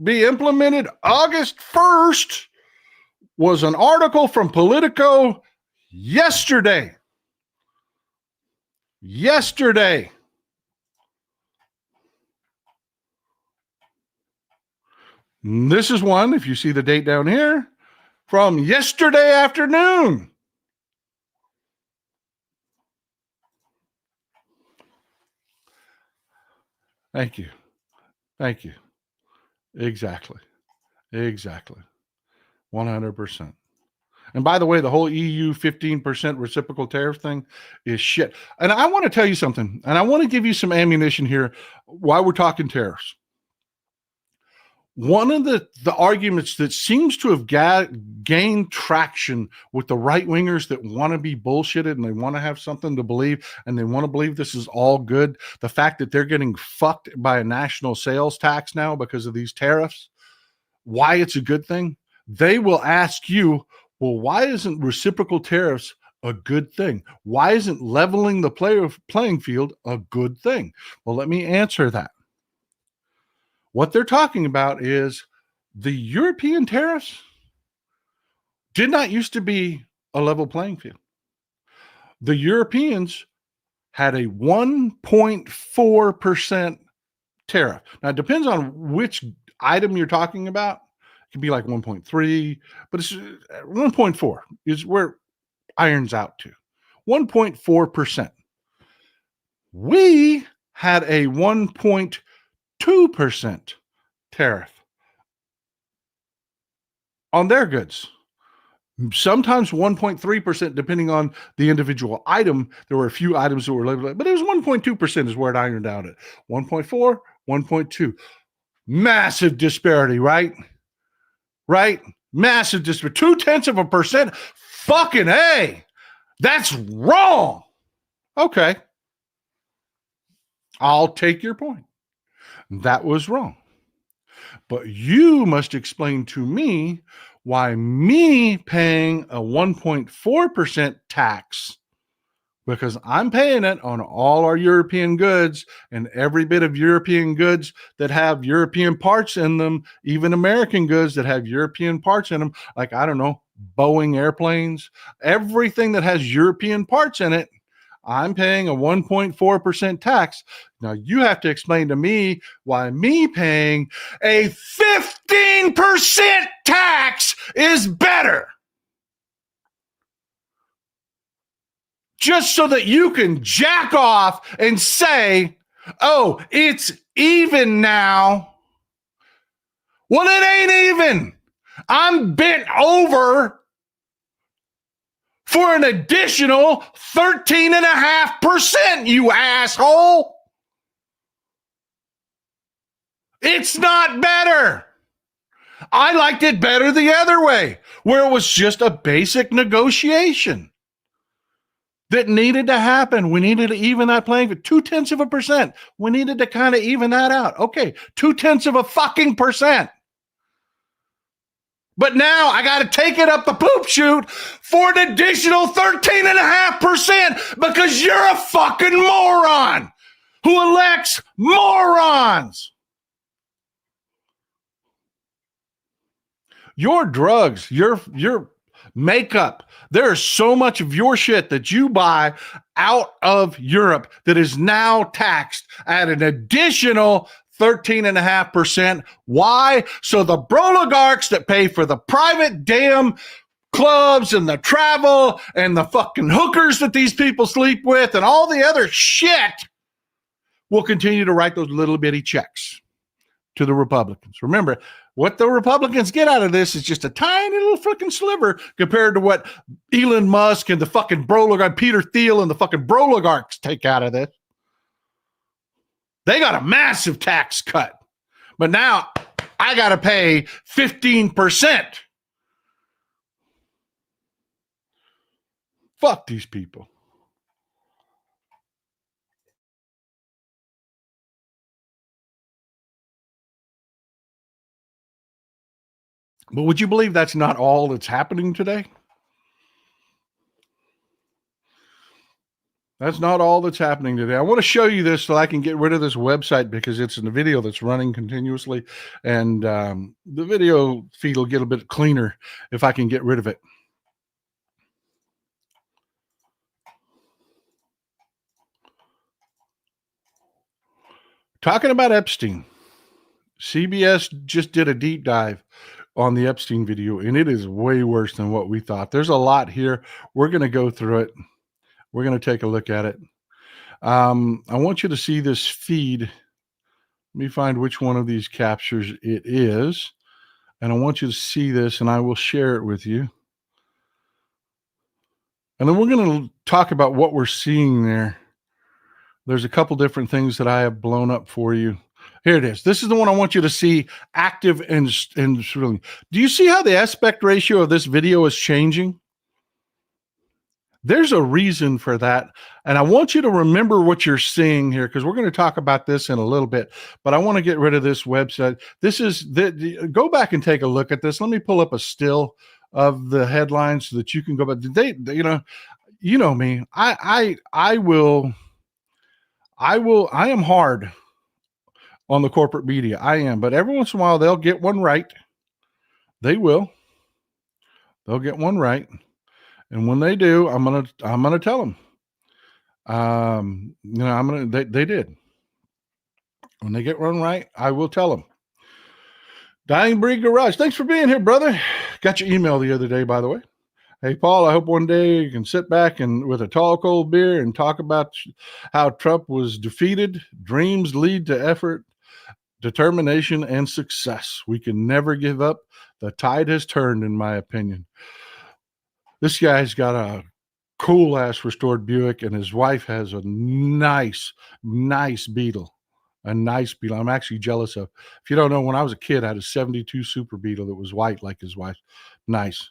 be implemented August 1st was an article from Politico yesterday. This is one, if you see the date down here, from yesterday afternoon. Thank you. Exactly. 100%. And by the way, the whole EU 15% reciprocal tariff thing is shit. And I want to tell you something, and I want to give you some ammunition here while we're talking tariffs. One of the arguments that seems to have gained traction with the right wingers that want to be bullshitted and they want to have something to believe and they want to believe this is all good, the fact that they're getting fucked by a national sales tax now because of these tariffs, why it's a good thing, they will ask you, well, why isn't reciprocal tariffs a good thing? Why isn't leveling the playing field a good thing? Well, let me answer that. What they're talking about is the European tariffs did not used to be a level playing field. The Europeans had a 1.4% tariff. Now, it depends on which item you're talking about. It can be like 1.3, but it's 1.4 is where irons out to. 1.4%. We had a 1.2% tariff on their goods. Sometimes 1.3%, depending on the individual item. There were a few items that were labeled, but it was 1.2% is where it ironed out at. 1.4, 1.2. Massive disparity, right? Right? Massive disparity. 0.2%. Fucking A. That's wrong. Okay. I'll take your point. That was wrong. But you must explain to me why me paying a 1.4% tax, because I'm paying it on all our European goods and every bit of European goods that have European parts in them, even American goods that have European parts in them, like, I don't know, Boeing airplanes, everything that has European parts in it, I'm paying a 1.4% tax. Now you have to explain to me why me paying a 15% tax is better. Just so that you can jack off and say, oh, it's even now. Well, it ain't even. I'm bent over for an additional 13.5%, you asshole. It's not better. I liked it better the other way, where it was just a basic negotiation that needed to happen. We needed to even that playing for 0.2%. We needed to kind of even that out. Okay, 0.2%. But now I got to take it up the poop chute for an additional 13.5% because you're a fucking moron who elects morons. Your drugs, your makeup, there's so much of your shit that you buy out of Europe that is now taxed at an additional 13.5%. Why? So the oligarchs that pay for the private damn clubs and the travel and the fucking hookers that these people sleep with and all the other shit will continue to write those little bitty checks to the Republicans. Remember, what the Republicans get out of this is just a tiny little fucking sliver compared to what Elon Musk and the fucking oligarch, Peter Thiel and the fucking oligarchs take out of this. They got a massive tax cut, but now I got to pay 15%. Fuck these people. But would you believe that's not all that's happening today? That's not all that's happening today. I want to show you this so I can get rid of this website because it's in a video that's running continuously. And the video feed will get a bit cleaner if I can get rid of it. Talking about Epstein, CBS just did a deep dive on the Epstein video, and it is way worse than what we thought. There's a lot here. We're going to go through it. We're going to take a look at it. I want you to see this feed. Let me find which one of these captures it is. And I want you to see this, and I will share it with you. And then we're going to talk about what we're seeing there. There's a couple different things that I have blown up for you. Here it is. This is the one I want you to see active and thrilling. Do you see how the aspect ratio of this video is changing? There's a reason for that. And I want you to remember what you're seeing here, because we're going to talk about this in a little bit, but I want to get rid of this website. This is go back and take a look at this. Let me pull up a still of the headlines so that you can go back. You know me. I am hard on the corporate media. I am, but every once in a while they'll get one right. They will. They'll get one right. And when they do, I'm gonna tell them. They did. When they get one right, I will tell them. Dying Breed Garage, thanks for being here, brother. Got your email the other day, by the way. Hey, Paul, I hope one day you can sit back and with a tall, cold beer and talk about how Trump was defeated. Dreams lead to effort, determination, and success. We can never give up. The tide has turned, in my opinion. This guy's got a cool ass restored Buick, and his wife has a nice Beetle. A nice Beetle. I'm actually jealous of. If you don't know, when I was a kid, I had a 72 Super Beetle that was white like his wife. Nice.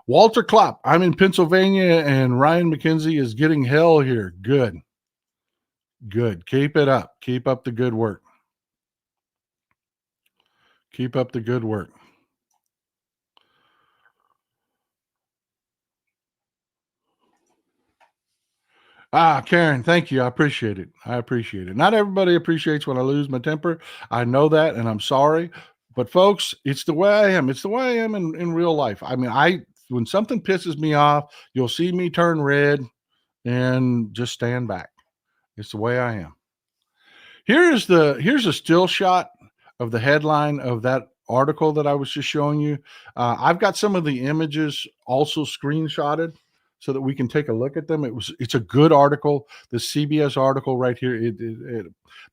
Walter Klopp, I'm in Pennsylvania, and Ryan McKenzie is getting hell here. Good. Keep it up. Keep up the good work. Karen, thank you. I appreciate it. Not everybody appreciates when I lose my temper. I know that, and I'm sorry. But folks, it's the way I am. It's the way I am in real life. I mean, when something pisses me off, you'll see me turn red and just stand back. It's the way I am. Here's a still shot of the headline of that article that I was just showing you. I've got some of the images also screenshotted so that we can take a look at them. It's a good article. The CBS article right here.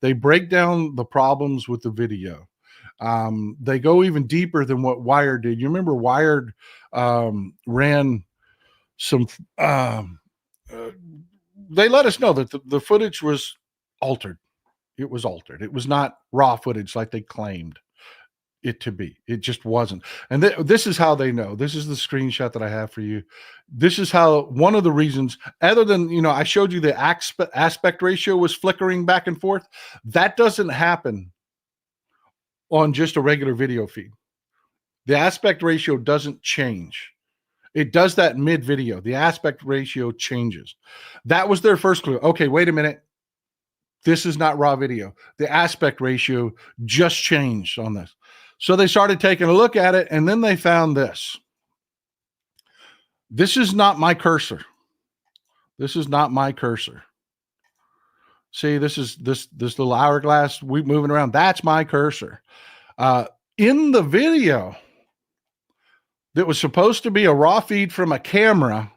They break down the problems with the video. They go even deeper than what Wired did. You remember Wired ran some. They let us know that the footage was altered. It was altered. It was not raw footage like they claimed it to be. It just wasn't. And this is how they know. This is the screenshot that I have for you. This is how, one of the reasons, other than, I showed you the aspect ratio was flickering back and forth. That doesn't happen on just a regular video feed. The aspect ratio doesn't change. It does that mid video. The aspect ratio changes. That was their first clue. Okay, wait a minute. This is not raw video. The aspect ratio just changed on this. So they started taking a look at it, and then they found this. This is not my cursor. See, this is this little hourglass moving around. That's my cursor. In the video that was supposed to be a raw feed from a camera,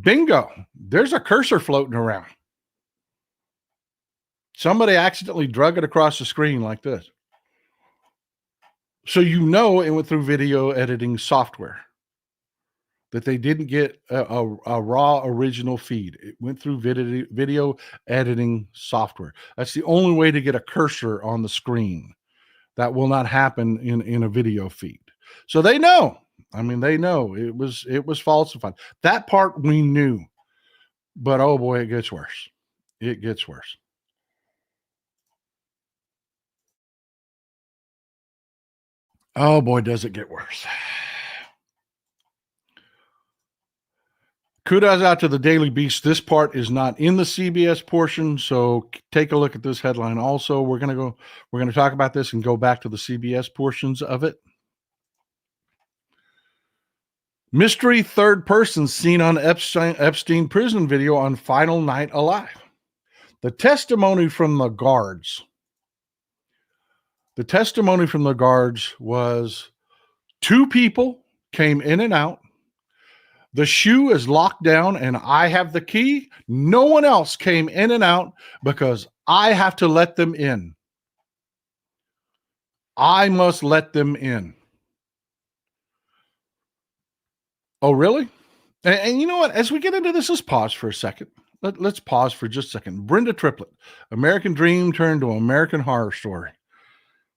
bingo, there's a cursor floating around. Somebody accidentally drug it across the screen like this. So it went through video editing software, that they didn't get a raw original feed. It went through video editing software. That's the only way to get a cursor on the screen. That will not happen in a video feed. So they know. I mean, they know it was falsified. That part we knew. But oh boy, it gets worse. It gets worse. Oh boy, does it get worse. Kudos out to the Daily Beast. This part is not in the CBS portion, so take a look at this headline. Also, we're going to talk about this and go back to the CBS portions of it. Mystery third person seen on Epstein prison video on final night alive. The testimony from the guards was two people came in and out. The shoe is locked down and I have the key. No one else came in and out because I have to let them in. I must let them in. Oh, really? And you know what? As we get into this, let's pause for a second. Let's pause for just a second. Brenda Triplett, American Dream turned to American Horror Story.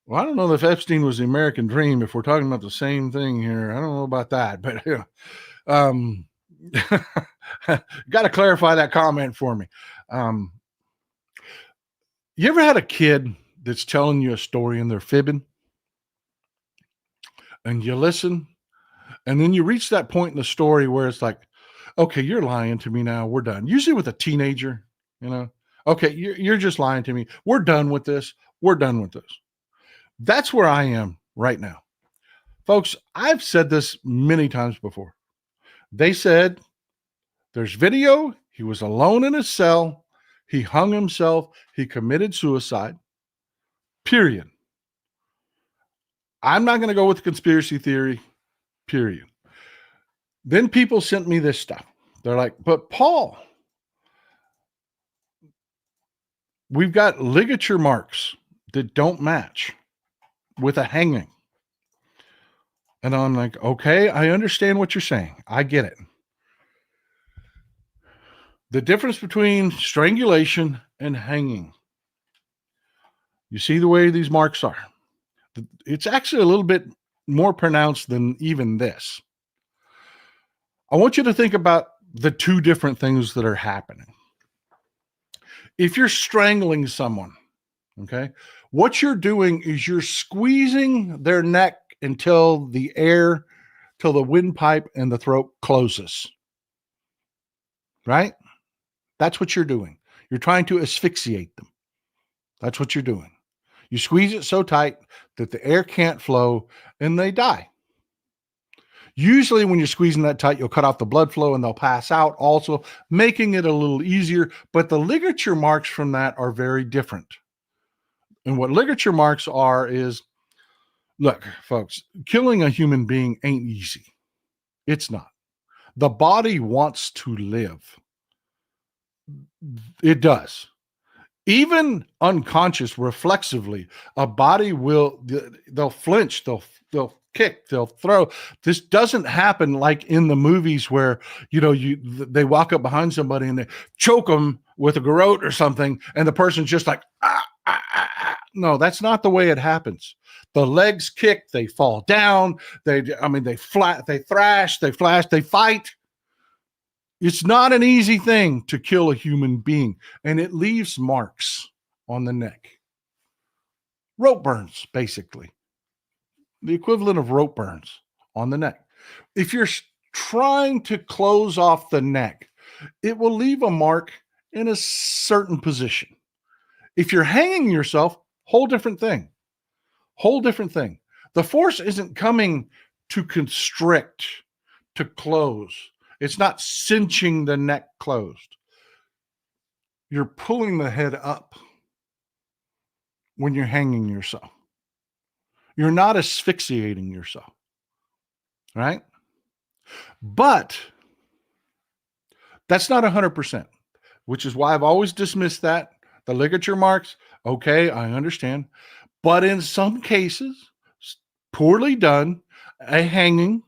Well, I don't know if Epstein was the American Dream, if we're talking about the same thing here. I don't know about that, but got to clarify that comment for me. You ever had a kid that's telling you a story and they're fibbing? And you listen, and then you reach that point in the story where it's like, okay, you're lying to me now. We're done. Usually with a teenager, okay, you're just lying to me. We're done with this. We're done with this. That's where I am right now. Folks, I've said this many times before. They said there's video. He was alone in his cell. He hung himself. He committed suicide. Period. I'm not going to go with the conspiracy theory. Period. Then people sent me this stuff. They're like, but Paul, we've got ligature marks that don't match with a hanging. And I'm like, okay, I understand what you're saying. I get it. The difference between strangulation and hanging. You see the way these marks are. It's actually a little bit more pronounced than even this. I want you to think about the two different things that are happening. If you're strangling someone, okay, what you're doing is you're squeezing their neck until the windpipe and the throat closes. Right? That's what you're doing. You're trying to asphyxiate them. That's what you're doing. You squeeze it so tight that the air can't flow and they die. Usually when you're squeezing that tight, you'll cut off the blood flow and they'll pass out, also making it a little easier. But the ligature marks from that are very different. And what ligature marks are is, look, folks, killing a human being ain't easy. It's not. The body wants to live. It does. Even unconscious, reflexively, a body they'll flinch, they'll kick, they'll throw. This doesn't happen like in the movies where, they walk up behind somebody and they choke them with a garrote or something, and the person's just like, ah, ah, ah, ah. No, that's not the way it happens. The legs kick, they fall down, they thrash, they flash, they fight. It's not an easy thing to kill a human being, and it leaves marks on the neck. Rope burns, basically. The equivalent of rope burns on the neck. If you're trying to close off the neck, it will leave a mark in a certain position. If you're hanging yourself, whole different thing. Whole different thing. The force isn't coming to constrict, to close. It's not cinching the neck closed. You're pulling the head up when you're hanging yourself. You're not asphyxiating yourself, right? But that's not 100%, which is why I've always dismissed that. The ligature marks, okay, I understand. But in some cases, poorly done, a hanging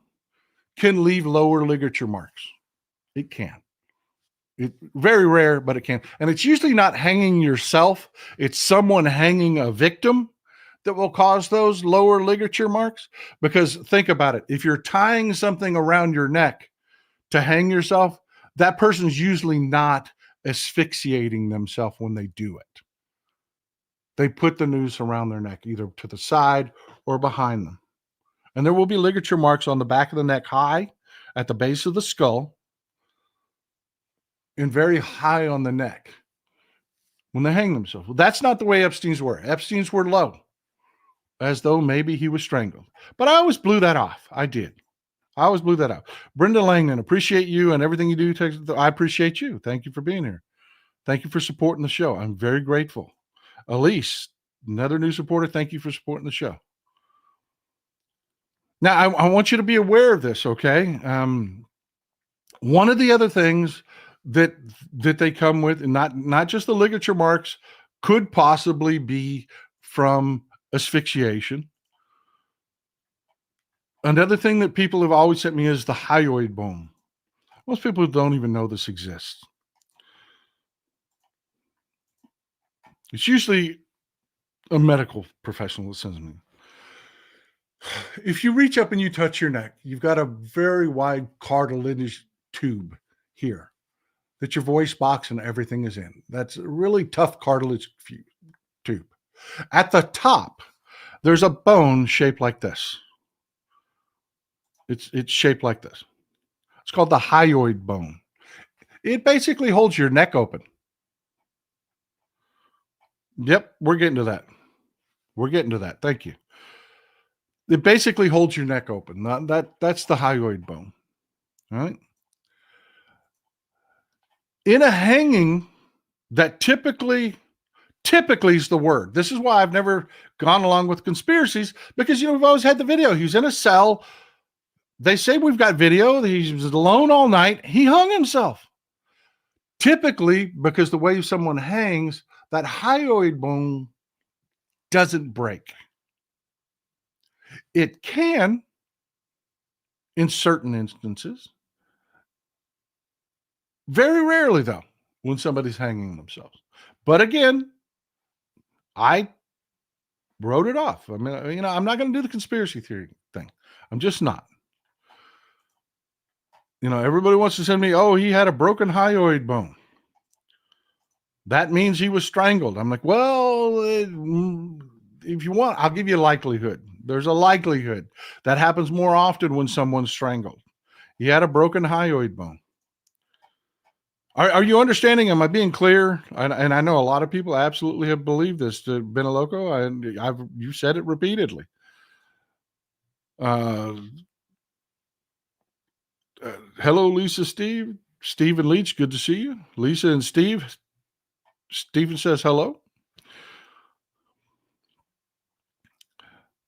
can leave lower ligature marks. It can. It's very rare, but it can. And it's usually not hanging yourself. It's someone hanging a victim that will cause those lower ligature marks. Because think about it. If you're tying something around your neck to hang yourself, that person's usually not asphyxiating themselves when they do it. They put the noose around their neck, either to the side or behind them. And there will be ligature marks on the back of the neck, high at the base of the skull, and very high on the neck when they hang themselves. Well, that's not the way Epstein's were. Epstein's were low, as though maybe he was strangled. But I always blew that off. I did. I always blew that off. Brenda Langdon, appreciate you and everything you do. I appreciate you. Thank you for being here. Thank you for supporting the show. I'm very grateful. Elise, another new supporter, thank you for supporting the show. Now, I want you to be aware of this, okay? One of the other things that they come with, and not just the ligature marks, could possibly be from asphyxiation. Another thing that people have always sent me is the hyoid bone. Most people don't even know this exists. It's usually a medical professional that sends me. If you reach up and you touch your neck, you've got a very wide cartilage tube here that your voice box and everything is in. That's a really tough cartilage tube. At the top, there's a bone shaped like this. It's shaped like this. It's called the hyoid bone. It basically holds your neck open. Yep, we're getting to that. We're getting to that. Thank you. It basically holds your neck open. That's the hyoid bone. All right. In a hanging, that typically is the word. This is why I've never gone along with conspiracies, because we've always had the video. He was in a cell. They say we've got video. He was alone all night. He hung himself. Typically, because the way someone hangs, that hyoid bone doesn't break. It can in certain instances. Very rarely, though, when somebody's hanging themselves. But again, I wrote it off. I mean, I'm not going to do the conspiracy theory thing. I'm just not. Everybody wants to send me, oh, he had a broken hyoid bone. That means he was strangled. I'm like, well, if you want, I'll give you a likelihood. There's a likelihood. That happens more often when someone's strangled. He had a broken hyoid bone. Are you understanding? Am I being clear? And I know a lot of people absolutely have believed this to Benaloco, and you said it repeatedly. Hello, Lisa, Steve. Stephen Leach, good to see you. Lisa and Steve. Stephen says hello.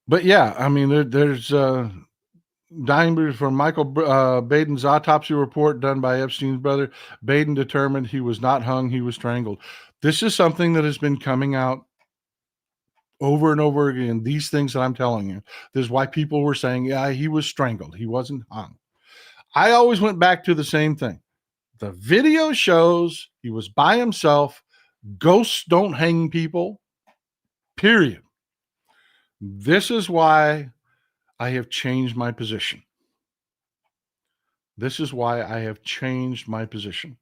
But yeah, I mean, there's dying from Michael Baden's autopsy report done by Epstein's brother. Baden determined he was not hung, he was strangled. This is something that has been coming out over and over again. These things that I'm telling you, this is why people were saying, yeah, he was strangled. He wasn't hung. I always went back to the same thing. The video shows he was by himself. Ghosts don't hang people, period. This is why I have changed my position. This is why I have changed my position.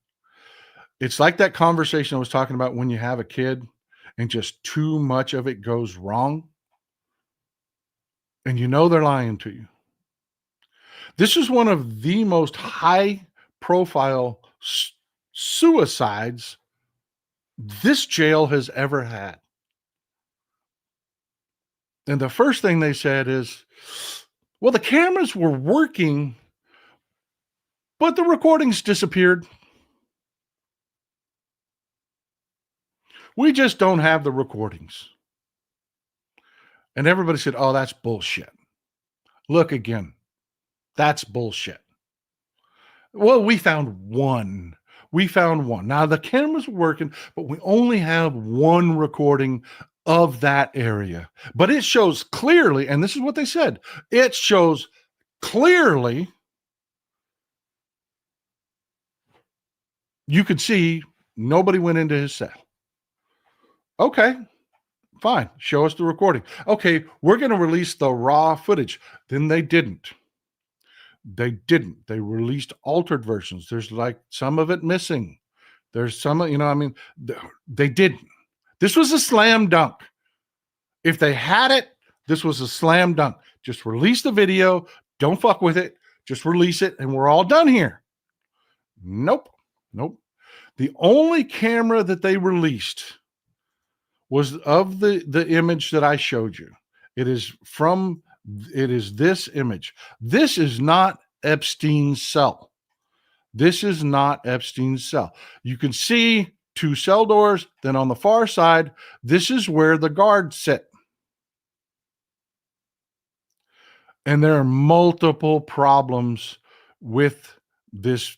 It's like that conversation I was talking about when you have a kid and just too much of it goes wrong and they're lying to you. This is one of the most high profile suicides this jail has ever had. And the first thing they said is, well, the cameras were working, but the recordings disappeared. We just don't have the recordings. And everybody said, oh, that's bullshit. Look again. That's bullshit. Well, we found one. Now the cameras were working, but we only have one recording of that area. But it shows clearly, and this is what they said, it shows clearly, you could see nobody went into his cell. Okay, fine. Show us the recording. Okay, we're going to release the raw footage. Then they didn't. They released altered versions. There's like some of it missing. There's some, they didn't. This was a slam dunk. If they had it, this was a slam dunk. Just release the video. Don't fuck with it. Just release it and we're all done here. Nope. The only camera that they released was of the image that I showed you. It is this image. This is not Epstein's cell. This is not Epstein's cell. You can see two cell doors. Then on the far side, this is where the guards sit. And there are multiple problems with this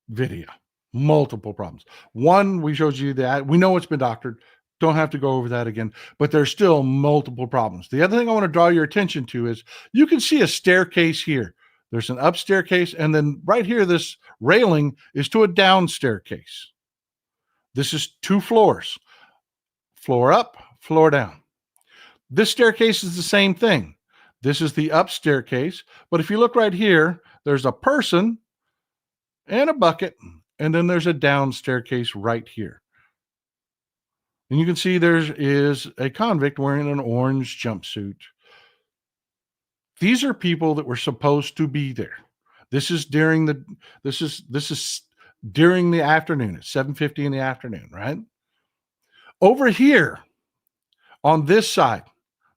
video. Multiple problems. One, we showed you that. We know it's been doctored. Don't have to go over that again, but there's still multiple problems. The other thing I want to draw your attention to is you can see a staircase here. There's an up staircase, and then right here, this railing is to a down staircase. This is 2 floors. floor up, floor down. This staircase is the same thing. This is the up staircase. But if you look right here, there's a person and a bucket, and then there's a down staircase right here. And you can see there is a convict wearing an orange jumpsuit. These are people that were supposed to be there. This is during the afternoon at 7:50 in the afternoon, right? Over here on this side,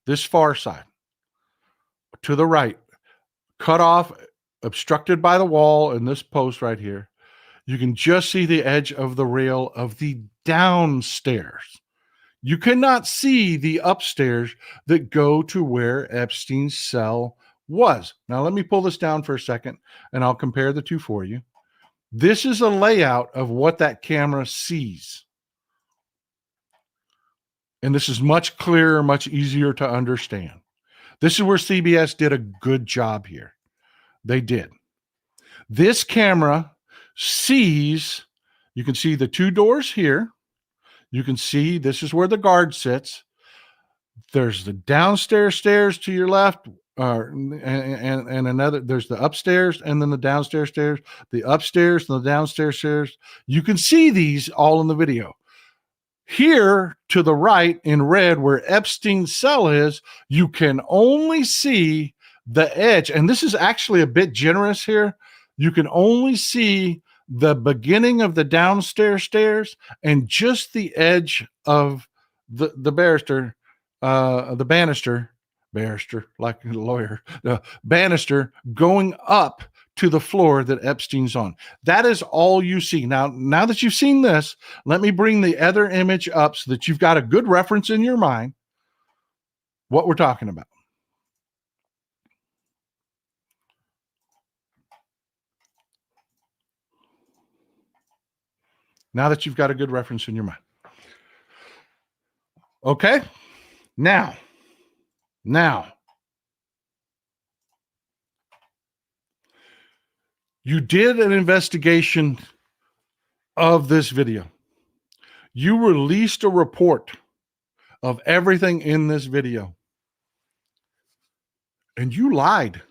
this far side, to the right, cut off, obstructed by the wall and this post right here, you can just see the edge of the rail of the downstairs. You cannot see the upstairs that go to where Epstein's cell was. Now, let me pull this down for a second, and I'll compare the two for you. This is a layout of what that camera sees. And this is much clearer, much easier to understand. This is where CBS did a good job here. They did. This camera sees, you can see the two doors here. You can see this is where the guard sits. There's the downstairs stairs to your left, and another, there's the upstairs and then the downstairs stairs, the upstairs and the downstairs stairs. You can see these all in the video. Here to the right in red where Epstein's cell is, you can only see the edge. And this is actually a bit generous here. You can only see the beginning of the downstairs stairs and just the edge of the banister, like a lawyer, the banister going up to the floor that Epstein's on. That is all you see. Now that you've seen this, let me bring the other image up so that you've got a good reference in your mind what we're talking about. Now that you've got a good reference in your mind. Okay? Now, you did an investigation of this video. You released a report of everything in this video. And you lied.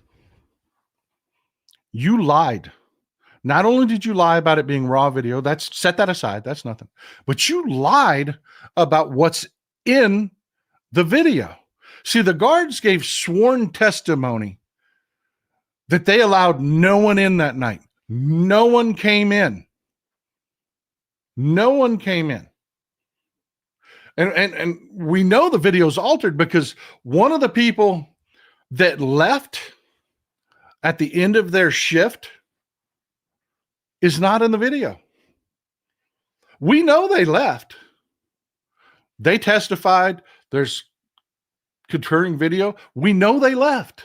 You lied. Not only did you lie about it being raw video, set that aside, that's nothing. But you lied about what's in the video. See, the guards gave sworn testimony that they allowed no one in that night. No one came in. No one came in. And we know the video's altered because one of the people that left at the end of their shift is not in the video. We know they left. They testified. There's concurring video. We know they left,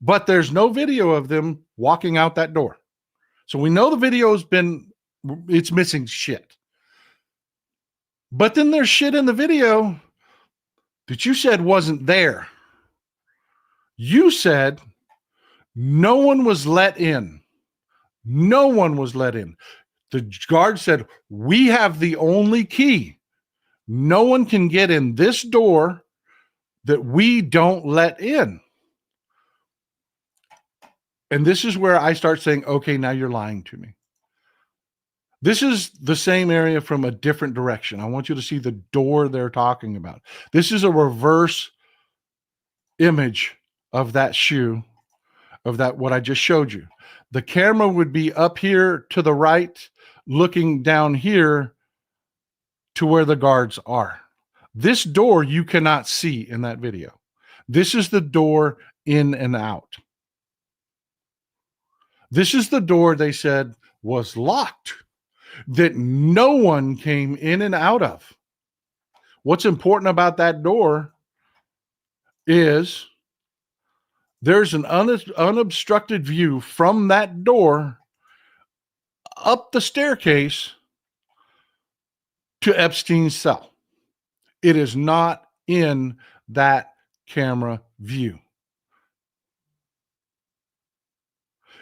but there's no video of them walking out that door. So we know the video's it's missing shit. But then there's shit in the video that you said wasn't there. You said no one was let in. No one was let in. The guard said, we have the only key. No one can get in this door that we don't let in. And this is where I start saying, okay, now you're lying to me. This is the same area from a different direction. I want you to see the door they're talking about. This is a reverse image of that shoe, of that, what I just showed you. The camera would be up here to the right, looking down here to where the guards are. This door you cannot see in that video. This is the door in and out. This is the door they said was locked, that no one came in and out of. What's important about that door is there's an unobstructed view from that door up the staircase to Epstein's cell. It is not in that camera view.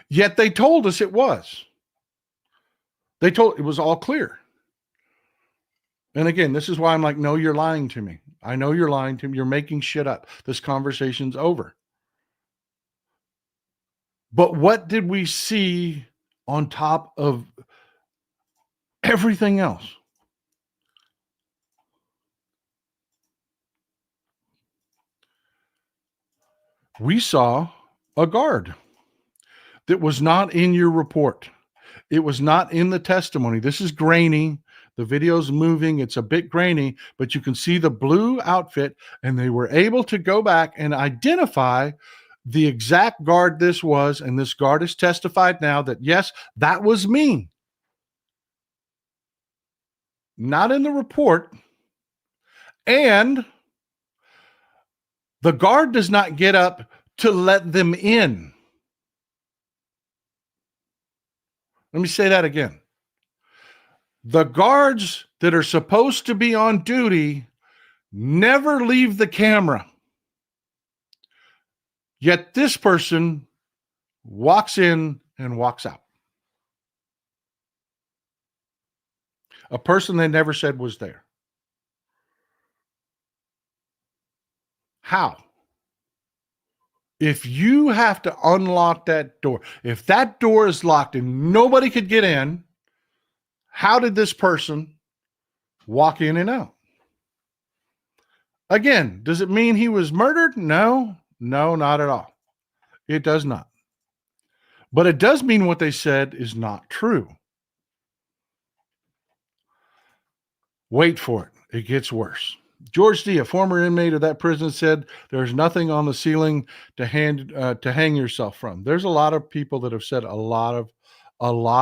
Yet they told us it was. They told it was all clear. And again, this is why I'm like, no, you're lying to me. I know you're lying to me. You're making shit up. This conversation's over. But what did we see on top of everything else? We saw a guard that was not in your report. It was not in the testimony. This is grainy. The video's moving. It's a bit grainy, but you can see the blue outfit, and they were able to go back and identify the exact guard this was, and this guard has testified now that, yes, that was me. Not in the report. And the guard does not get up to let them in. Let me say that again. The guards that are supposed to be on duty never leave the camera. Yet this person walks in and walks out. A person they never said was there. How? If you have to unlock that door, if that door is locked and nobody could get in, how did this person walk in and out? Again, does it mean he was murdered? No, not at all. It does not. But it does mean what they said is not true. Wait for it. It gets worse. George D., a former inmate of that prison, said there's nothing on the ceiling to hang yourself from. There's a lot of people that have said a lot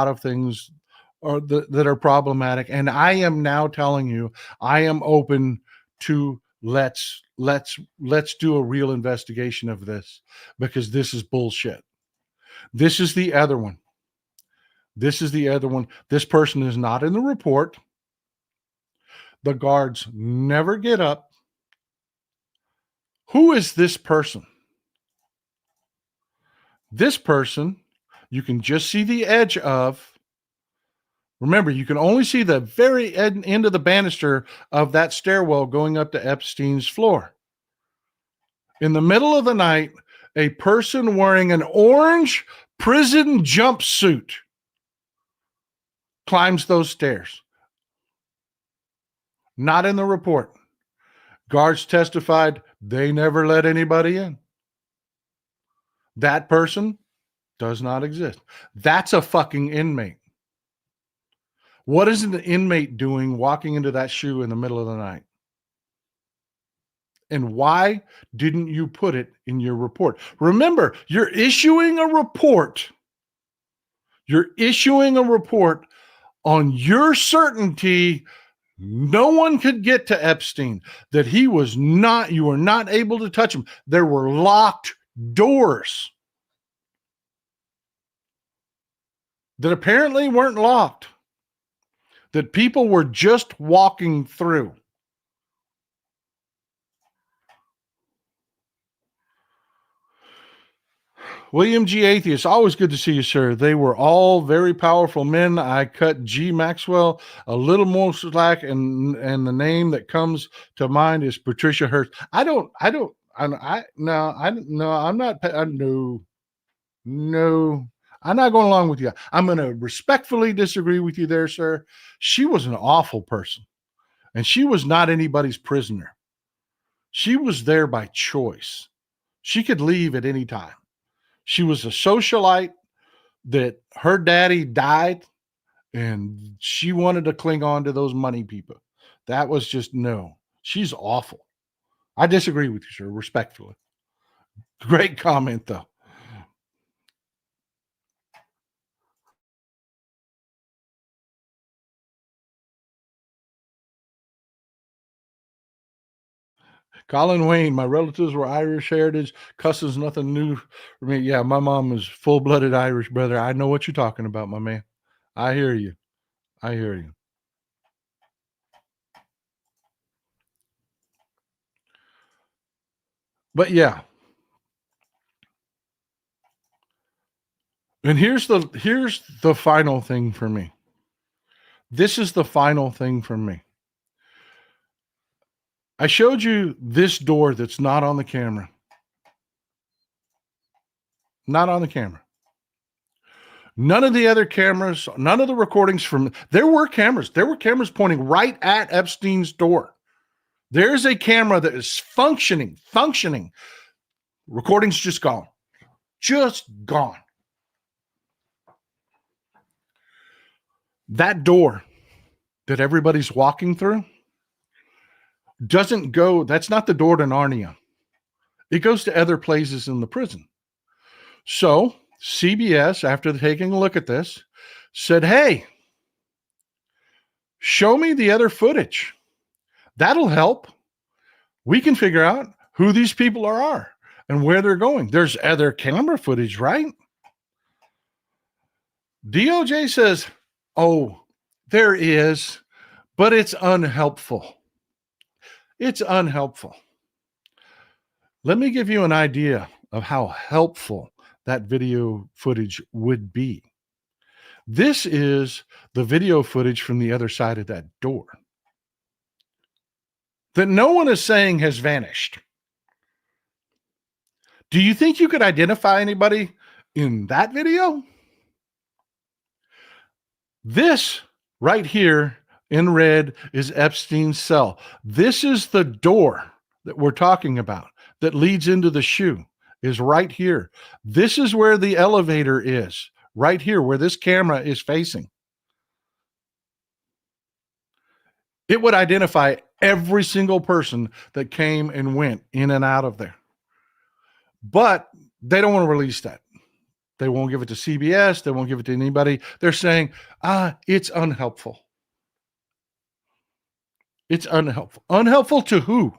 of things that are problematic, and I am now telling you, I am open to let's do a real investigation of this, because this is bullshit. This is the other one. This person is not in the report. The guards never get up. Who is this person? This person, you can just see the edge of. Remember, you can only see the very end of the banister of that stairwell going up to Epstein's floor. In the middle of the night, a person wearing an orange prison jumpsuit climbs those stairs. Not in the report. Guards testified they never let anybody in. That person does not exist. That's a fucking inmate. What is an inmate doing walking into that shoe in the middle of the night? And why didn't you put it in your report? Remember, you're issuing a report. You're issuing a report on your certainty no one could get to Epstein, that you were not able to touch him. There were locked doors that apparently weren't locked, that people were just walking through. William G. Atheist, always good to see you, sir. They were all very powerful men. I cut G. Maxwell a little more slack, and the name that comes to mind is Patricia Hearst. No, I'm not going along with you. I'm going to respectfully disagree with you there, sir. She was an awful person, and she was not anybody's prisoner. She was there by choice. She could leave at any time. She was a socialite that her daddy died, and she wanted to cling on to those money people. That was just no. She's awful. I disagree with you, sir, respectfully. Great comment, though. Colin Wayne, my relatives were Irish heritage. Cussing's nothing new for me. Yeah, my mom is full-blooded Irish, brother. I know what you're talking about, my man. I hear you. But yeah. And here's the final thing for me. This is the final thing for me. I showed you this door that's not on the camera. Not on the camera. None of the other cameras, none of the recordings from, there were cameras pointing right at Epstein's door. There's a camera that is functioning. Recording's just gone. Just gone. That door that everybody's walking through doesn't go, that's not the door to Narnia. It goes to other places in the prison. So CBS, after taking a look at this, said, hey, show me the other footage. That'll help. We can figure out who these people are and where they're going. There's other camera footage, right? DOJ says, oh, there is, but it's unhelpful. It's unhelpful. Let me give you an idea of how helpful that video footage would be. This is the video footage from the other side of that door that no one is saying has vanished. Do you think you could identify anybody in that video? This right here in red is Epstein's cell. This is the door that we're talking about that leads into the shoe, is right here. This is where the elevator is, right here where this camera is facing. It would identify every single person that came and went in and out of there. But they don't want to release that. They won't give it to CBS. They won't give it to anybody. They're saying, it's unhelpful. It's unhelpful. Unhelpful to who?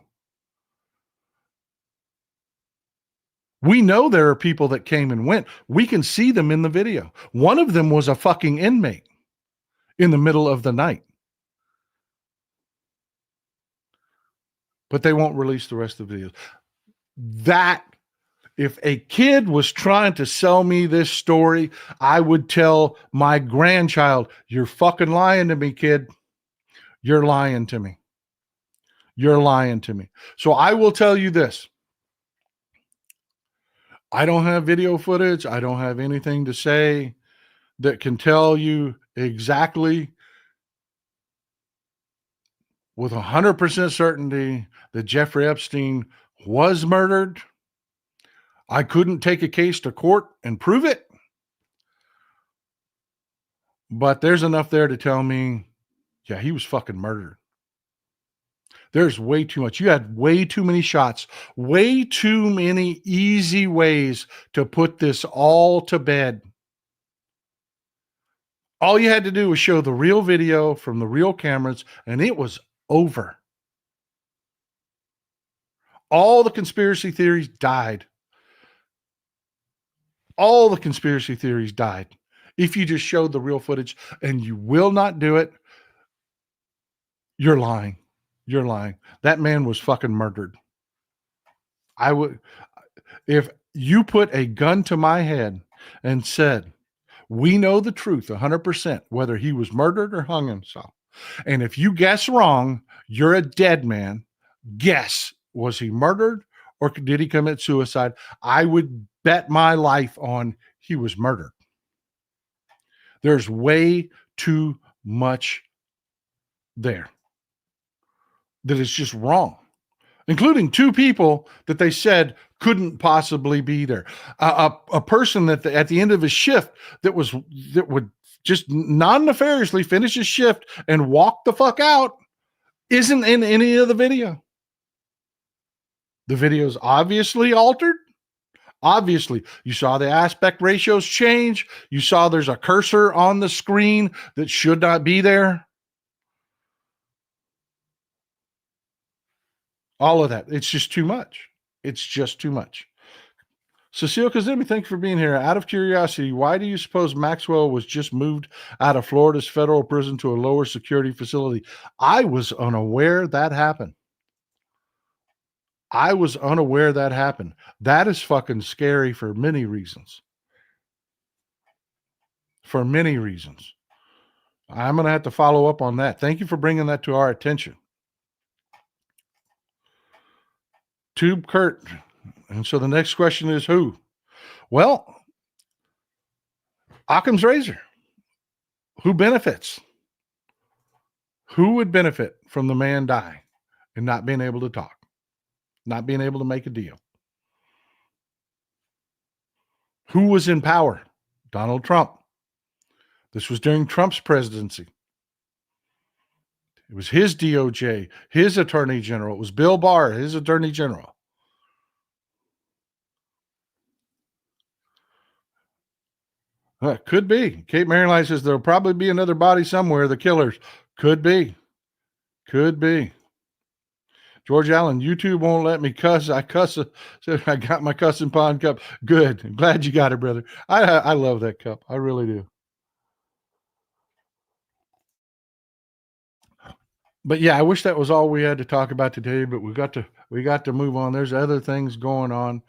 We know there are people that came and went. We can see them in the video. One of them was a fucking inmate in the middle of the night. But they won't release the rest of the videos. That, if a kid was trying to sell me this story, I would tell my grandchild, you're fucking lying to me, kid. You're lying to me. You're lying to me. So I will tell you this. I don't have video footage. I don't have anything to say that can tell you exactly with 100% certainty that Jeffrey Epstein was murdered. I couldn't take a case to court and prove it. But there's enough there to tell me, yeah, he was fucking murdered. There's way too much. You had way too many shots, way too many easy ways to put this all to bed. All you had to do was show the real video from the real cameras, and it was over. All the conspiracy theories died. All the conspiracy theories died. If you just showed the real footage, and you will not do it, you're lying. You're lying. That man was fucking murdered. I would, if you put a gun to my head and said, we know the truth 100%, whether he was murdered or hung himself. And if you guess wrong, you're a dead man. Guess, was he murdered or did he commit suicide? I would bet my life on he was murdered. There's way too much there that is just wrong, including two people that they said couldn't possibly be there. A person that at the end of his shift that would just non-nefariously finish his shift and walk the fuck out isn't in any of the video. The video's obviously altered. Obviously, you saw the aspect ratios change. You saw there's a cursor on the screen that should not be there. All of that. It's just too much. It's just too much. Cecile Kazemi, thank you for being here. Out of curiosity, why do you suppose Maxwell was just moved out of Florida's federal prison to a lower security facility? I was unaware that happened. I was unaware that happened. That is fucking scary for many reasons. For many reasons. I'm going to have to follow up on that. Thank you for bringing that to our attention. Tube Kurt. And so the next question is who? Well, Occam's razor. Who benefits? Who would benefit from the man dying and not being able to talk, not being able to make a deal? Who was in power? Donald Trump. This was during Trump's presidency. It was his DOJ, his attorney general. It was Bill Barr, his attorney general. Could be. Kate Maryline says there'll probably be another body somewhere. The killers. Could be. Could be. George Allen, YouTube won't let me cuss. I cuss. I got my cussing pond cup. Good. I'm glad you got it, brother. I love that cup. I really do. But yeah, I wish that was all we had to talk about today, but we got to move on. There's other things going on.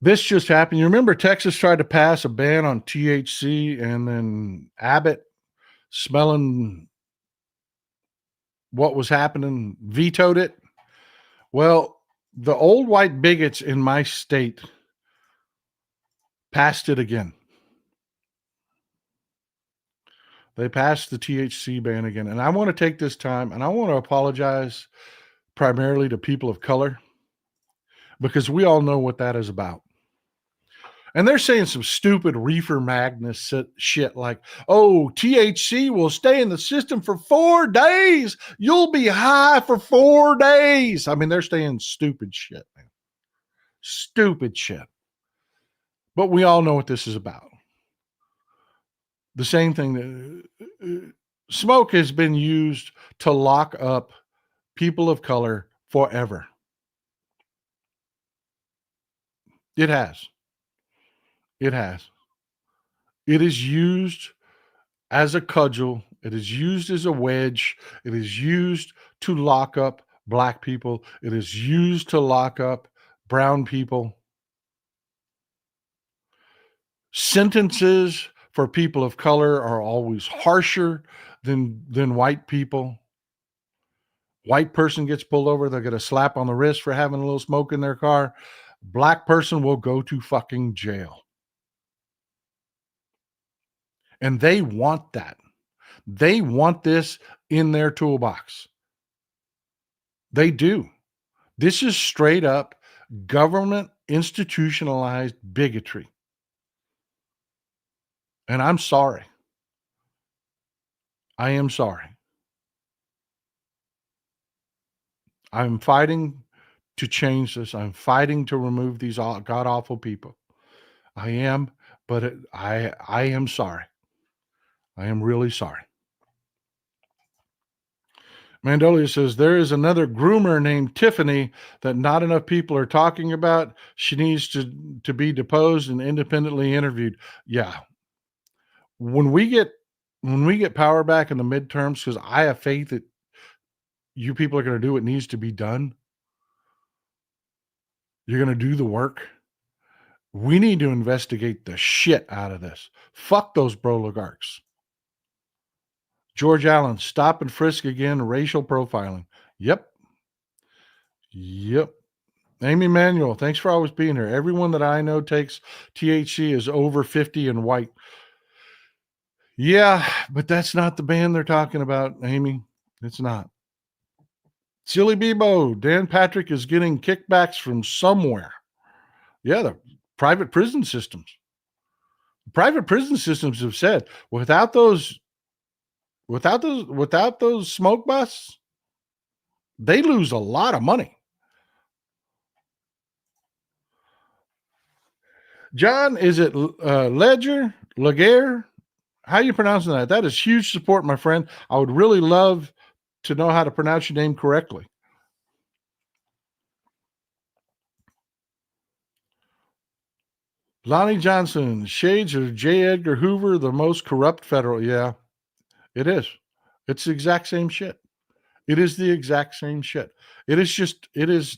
This just happened. You remember Texas tried to pass a ban on THC, and then Abbott, smelling what was happening, vetoed it. Well, the old white bigots in my state passed it again. They passed the THC ban again. And I want to take this time and I want to apologize primarily to people of color, because we all know what that is about. And they're saying some stupid reefer madness shit like, oh, THC will stay in the system for 4 days. You'll be high for 4 days. I mean, they're saying stupid shit, man. Stupid shit. But we all know what this is about. The same thing that smoke has been used to lock up people of color forever. It has. It has. It is used as a cudgel. It is used as a wedge. It is used to lock up black people. It is used to lock up brown people. Sentences for people of color are always harsher than white people. White person gets pulled over, they'll get a slap on the wrist for having a little smoke in their car. Black person will go to fucking jail. And they want that. They want this in their toolbox. They do. This is straight up government institutionalized bigotry. And I'm sorry. I am sorry. I'm fighting to change this. I'm fighting to remove these god-awful people. I am, but I am sorry. I am really sorry. Mandolia says, there is another groomer named Tiffany that not enough people are talking about. She needs to be deposed and independently interviewed. Yeah. When we get power back in the midterms, because I have faith that you people are going to do what needs to be done. You're going to do the work. We need to investigate the shit out of this. Fuck those broligarchs. George Allen, stop and frisk again, racial profiling. Yep. Amy Manuel, thanks for always being here. Everyone that I know takes THC is over 50 and white. Yeah, but that's not the band they're talking about, Amy. It's not. Silly Bebo, Dan Patrick is getting kickbacks from somewhere. Yeah, the private prison systems. Private prison systems have said without those smoke busts, they lose a lot of money. John, is it Laguerre? How are you pronouncing that? That is huge support, my friend. I would really love to know how to pronounce your name correctly. Lonnie Johnson, shades of J. Edgar Hoover, the most corrupt federal. Yeah, it is. It's the exact same shit. It is the exact same shit. It is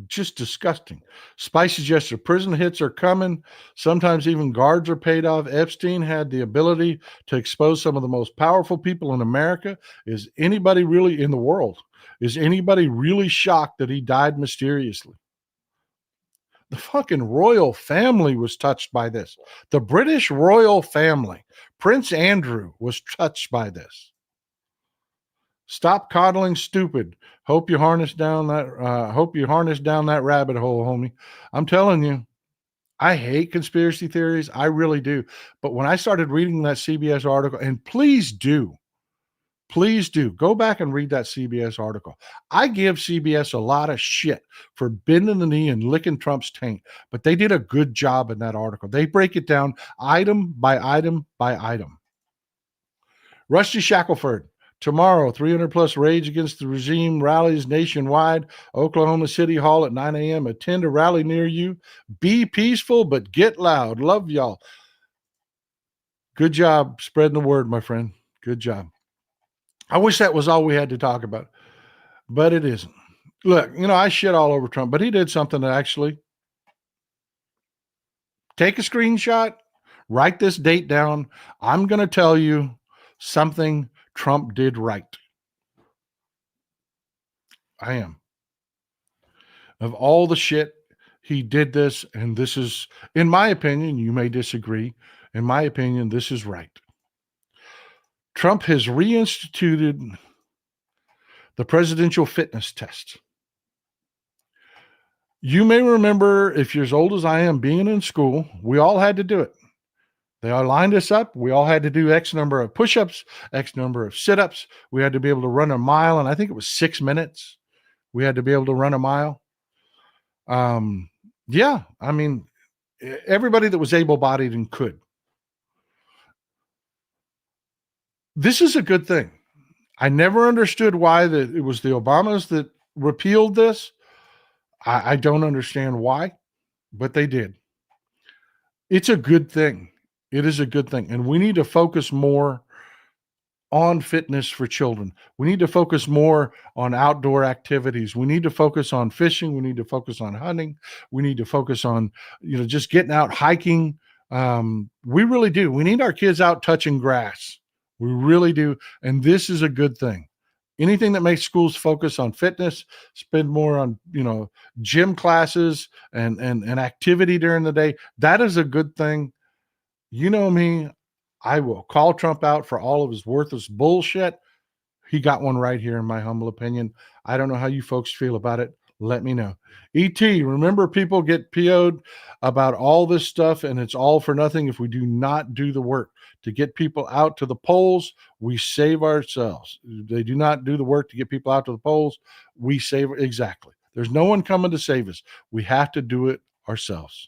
Just disgusting. Spy suggests that prison hits are coming. Sometimes even guards are paid off. Epstein had the ability to expose some of the most powerful people in America. Is anybody really in the world? Is anybody really shocked that he died mysteriously? The fucking royal family was touched by this. The British royal family, Prince Andrew, was touched by this. Stop coddling stupid. Hope you harness down that rabbit hole, homie. I'm telling you, I hate conspiracy theories. I really do. But when I started reading that CBS article, and please do go back and read that CBS article. I give CBS a lot of shit for bending the knee and licking Trump's taint, but they did a good job in that article. They break it down item by item by item. Rusty Shackelford. Tomorrow, 300 plus Rage Against the Regime rallies nationwide. Oklahoma City Hall at 9 a.m. Attend a rally near you. Be peaceful, but get loud. Love y'all. Good job spreading the word, my friend. Good job. I wish that was all we had to talk about, but it isn't. Look, I shit all over Trump, but he did something that actually take a screenshot, write this date down. I'm going to tell you something Trump did right. I am. Of all the shit, he did this, and this is, in my opinion, you may disagree. In my opinion, this is right. Trump has reinstituted the presidential fitness test. You may remember, if you're as old as I am, being in school, we all had to do it. They all lined us up. We all had to do X number of push-ups, X number of sit-ups. We had to be able to run a mile, and I think it was 6 minutes. We had to be able to run a mile. Yeah, I mean, everybody that was able-bodied and could. This is a good thing. I never understood why it was the Obamas that repealed this. I don't understand why, but they did. It's a good thing. It is a good thing. And we need to focus more on fitness for children. We need to focus more on outdoor activities. We need to focus on fishing. We need to focus on hunting. We need to focus on, just getting out hiking. We really do. We need our kids out touching grass. We really do. And this is a good thing. Anything that makes schools focus on fitness, spend more on, gym classes and activity during the day. That is a good thing. You know me, I will call Trump out for all of his worthless bullshit. He got one right here, in my humble opinion. I don't know how you folks feel about it. Let me know. ET, remember, people get PO'd about all this stuff, and it's all for nothing if we do not do the work. To get people out to the polls, we save ourselves. They do not do the work to get people out to the polls. We save. Exactly. There's no one coming to save us. We have to do it ourselves.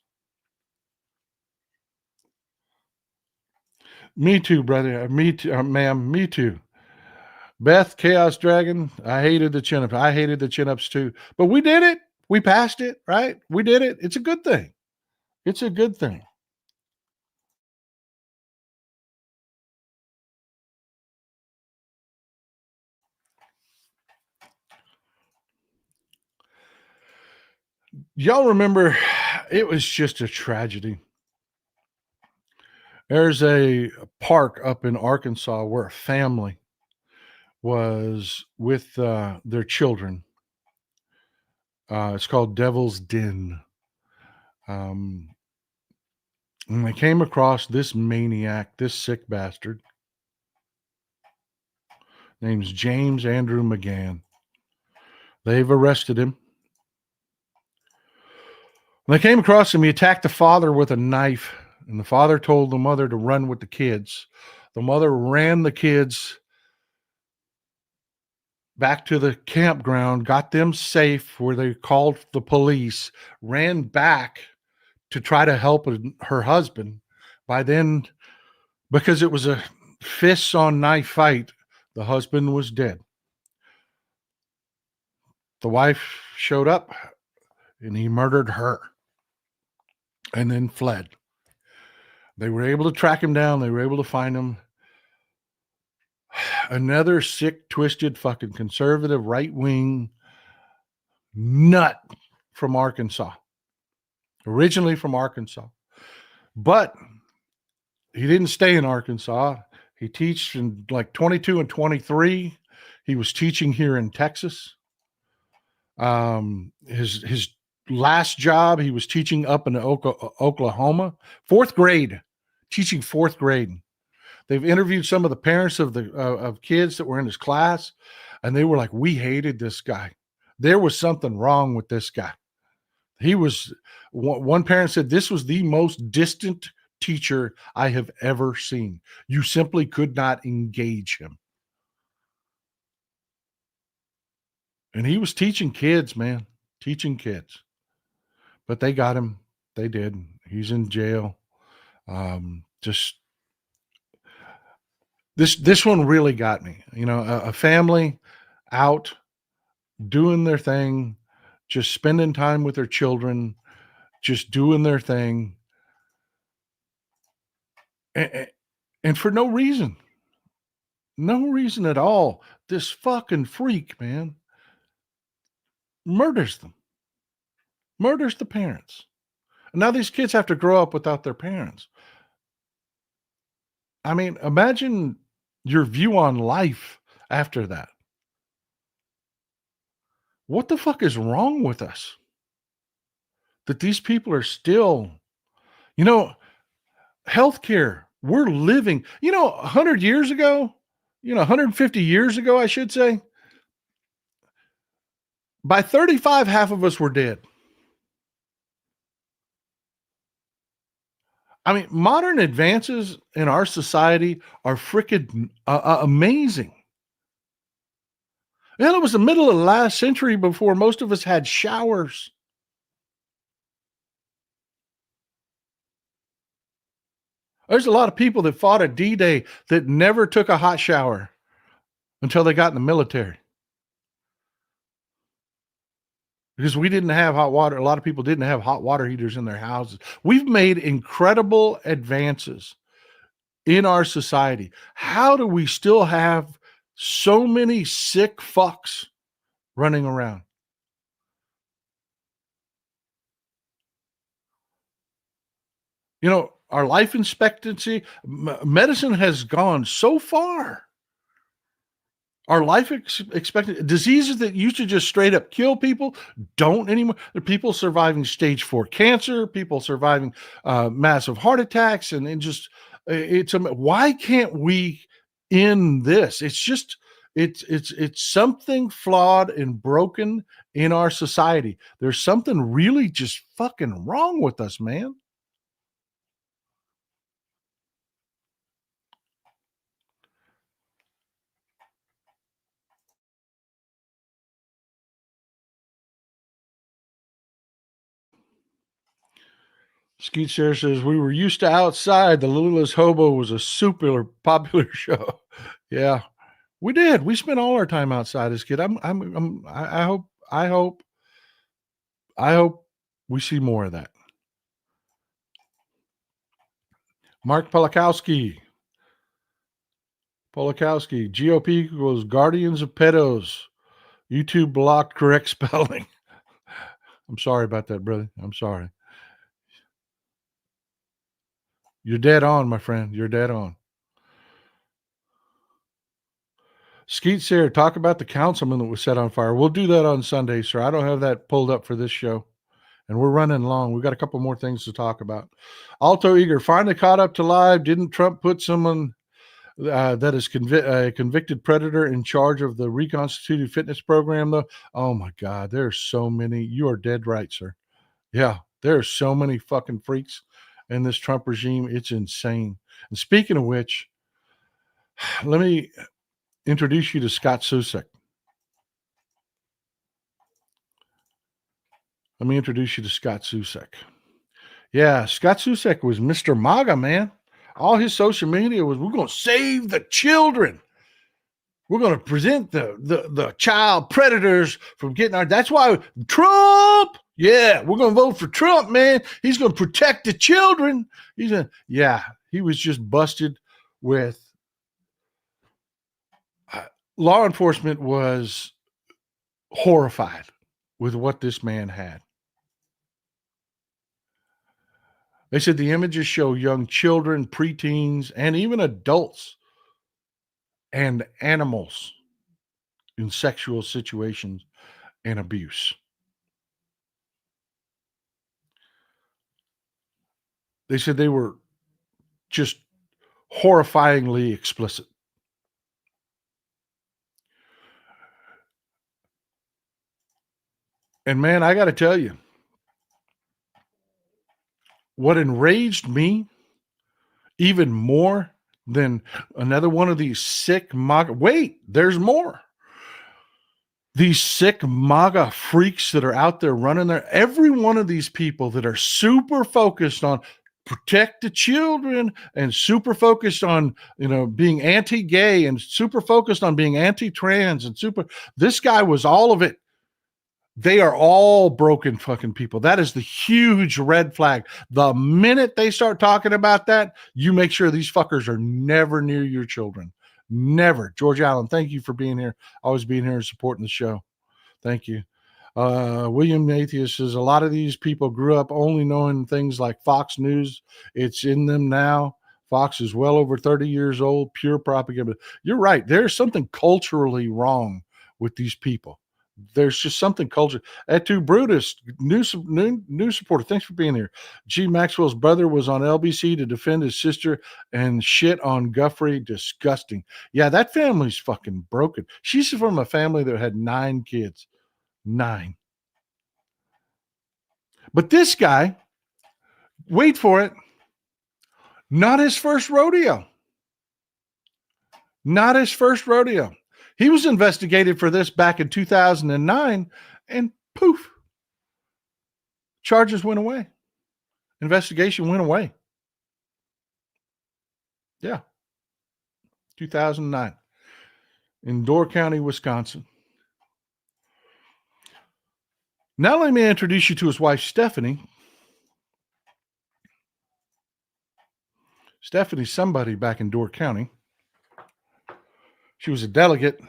Me too, brother. Me too, ma'am. Me too. Beth, Chaos Dragon, I hated the chin-ups. I hated the chin-ups too. But we did it. We passed it, right? We did it. It's a good thing. It's a good thing. Y'all remember, it was just a tragedy. There's a park up in Arkansas where a family was with their children. It's called Devil's Den. And they came across this maniac, this sick bastard. Name's James Andrew McGann. They've arrested him. When they came across him, he attacked the father with a knife, and the father told the mother to run with the kids. The mother ran the kids back to the campground, got them safe where they called the police, ran back to try to help her husband. By then, because it was a fists on knife fight, the husband was dead. The wife showed up, and he murdered her and then fled. They were able to track him down. They were able to find him. Another sick, twisted, fucking conservative, right-wing nut from Arkansas. Originally from Arkansas. But he didn't stay in Arkansas. He teached in like 22 and 23. He was teaching here in Texas. His last job, he was teaching up in Oklahoma, fourth grade, teaching fourth grade. They've interviewed some of the parents of the of kids that were in his class, and they were like, "We hated this guy. There was something wrong with this guy." He was, one parent said, "This was the most distant teacher I have ever seen. You simply could not engage him." And he was teaching kids, man, teaching kids. But they got him. They did. He's in jail. Just this one really got me. You know, a family out doing their thing, just spending time with their children, just doing their thing, and for no reason at all. This fucking freak, man, murders them, murders the parents. And now these kids have to grow up without their parents. I mean, imagine your view on life after that. What the fuck is wrong with us? That these people are still, you know, healthcare. We're living, 100 years ago, 150 years ago, I should say. By 35, half of us were dead. I mean, modern advances in our society are freaking amazing. And it was the middle of the last century before most of us had showers. There's a lot of people that fought at D-Day that never took a hot shower until they got in the military. Because we didn't have hot water. A lot of people didn't have hot water heaters in their houses. We've made incredible advances in our society. How do we still have so many sick fucks running around? You know, our life expectancy, medicine has gone so far. Our life expectancy, diseases that used to just straight up kill people don't anymore. There are people surviving stage 4 cancer, people surviving massive heart attacks, and just why can't we end this? It's just it's something flawed and broken in our society. There's something really just fucking wrong with us, man. Skeet Share says, we were used to outside. The Littlest Hobo was a super popular show. Yeah, we did. We spent all our time outside as kids. I hope we see more of that. Mark Polakowski, GOP equals Guardians of Pedos. YouTube blocked correct spelling. I'm sorry about that, brother. I'm sorry. You're dead on, my friend. You're dead on. Skeet Sayre, talk about the councilman that was set on fire. We'll do that on Sunday, sir. I don't have that pulled up for this show. And we're running long. We've got a couple more things to talk about. Alto Eager, finally caught up to live. Didn't Trump put someone that is a convicted predator in charge of the reconstituted fitness program, though? Oh, my God. There's so many. You are dead right, sir. Yeah, there's so many fucking freaks in this Trump regime. It's insane. And speaking of which, let me introduce you to Scott Susek. Yeah, Scott Susek was Mr. MAGA, man. All his social media was, we're going to save the children. We're going to present the child predators from getting our, that's why Trump, yeah, we're going to vote for Trump, man. He's going to protect the children. He was just busted with, law enforcement was horrified with what this man had. They said the images show young children, preteens, and even adults and animals in sexual situations and abuse. They said they were just horrifyingly explicit. And man, I got to tell you, what enraged me even more than another one of these sick MAGA. Wait, there's more. These sick MAGA freaks that are out there running there. Every one of these people that are super focused on protect the children and super focused on, being anti-gay and super focused on being anti-trans and this guy was all of it. They are all broken fucking people. That is the huge red flag. The minute they start talking about that, you make sure these fuckers are never near your children. Never. George Allen, thank you for being here. Always being here and supporting the show. Thank you. William Atheist says a lot of these people grew up only knowing things like Fox News. It's in them now. Fox is well over 30 years old, pure propaganda. You're right. There's something culturally wrong with these people. There's just something culture. Etu Brutus, new supporter. Thanks for being here. G. Maxwell's brother was on LBC to defend his sister and shit on Guffrey. Disgusting. Yeah, that family's fucking broken. She's from a family that had 9 kids. 9. But this guy, wait for it, not his first rodeo. Not his first rodeo. He was investigated for this back in 2009, and poof, charges went away. Investigation went away. Yeah, 2009 in Door County, Wisconsin. Now let me introduce you to his wife, Stephanie. Stephanie's somebody back in Door County. She was a delegate.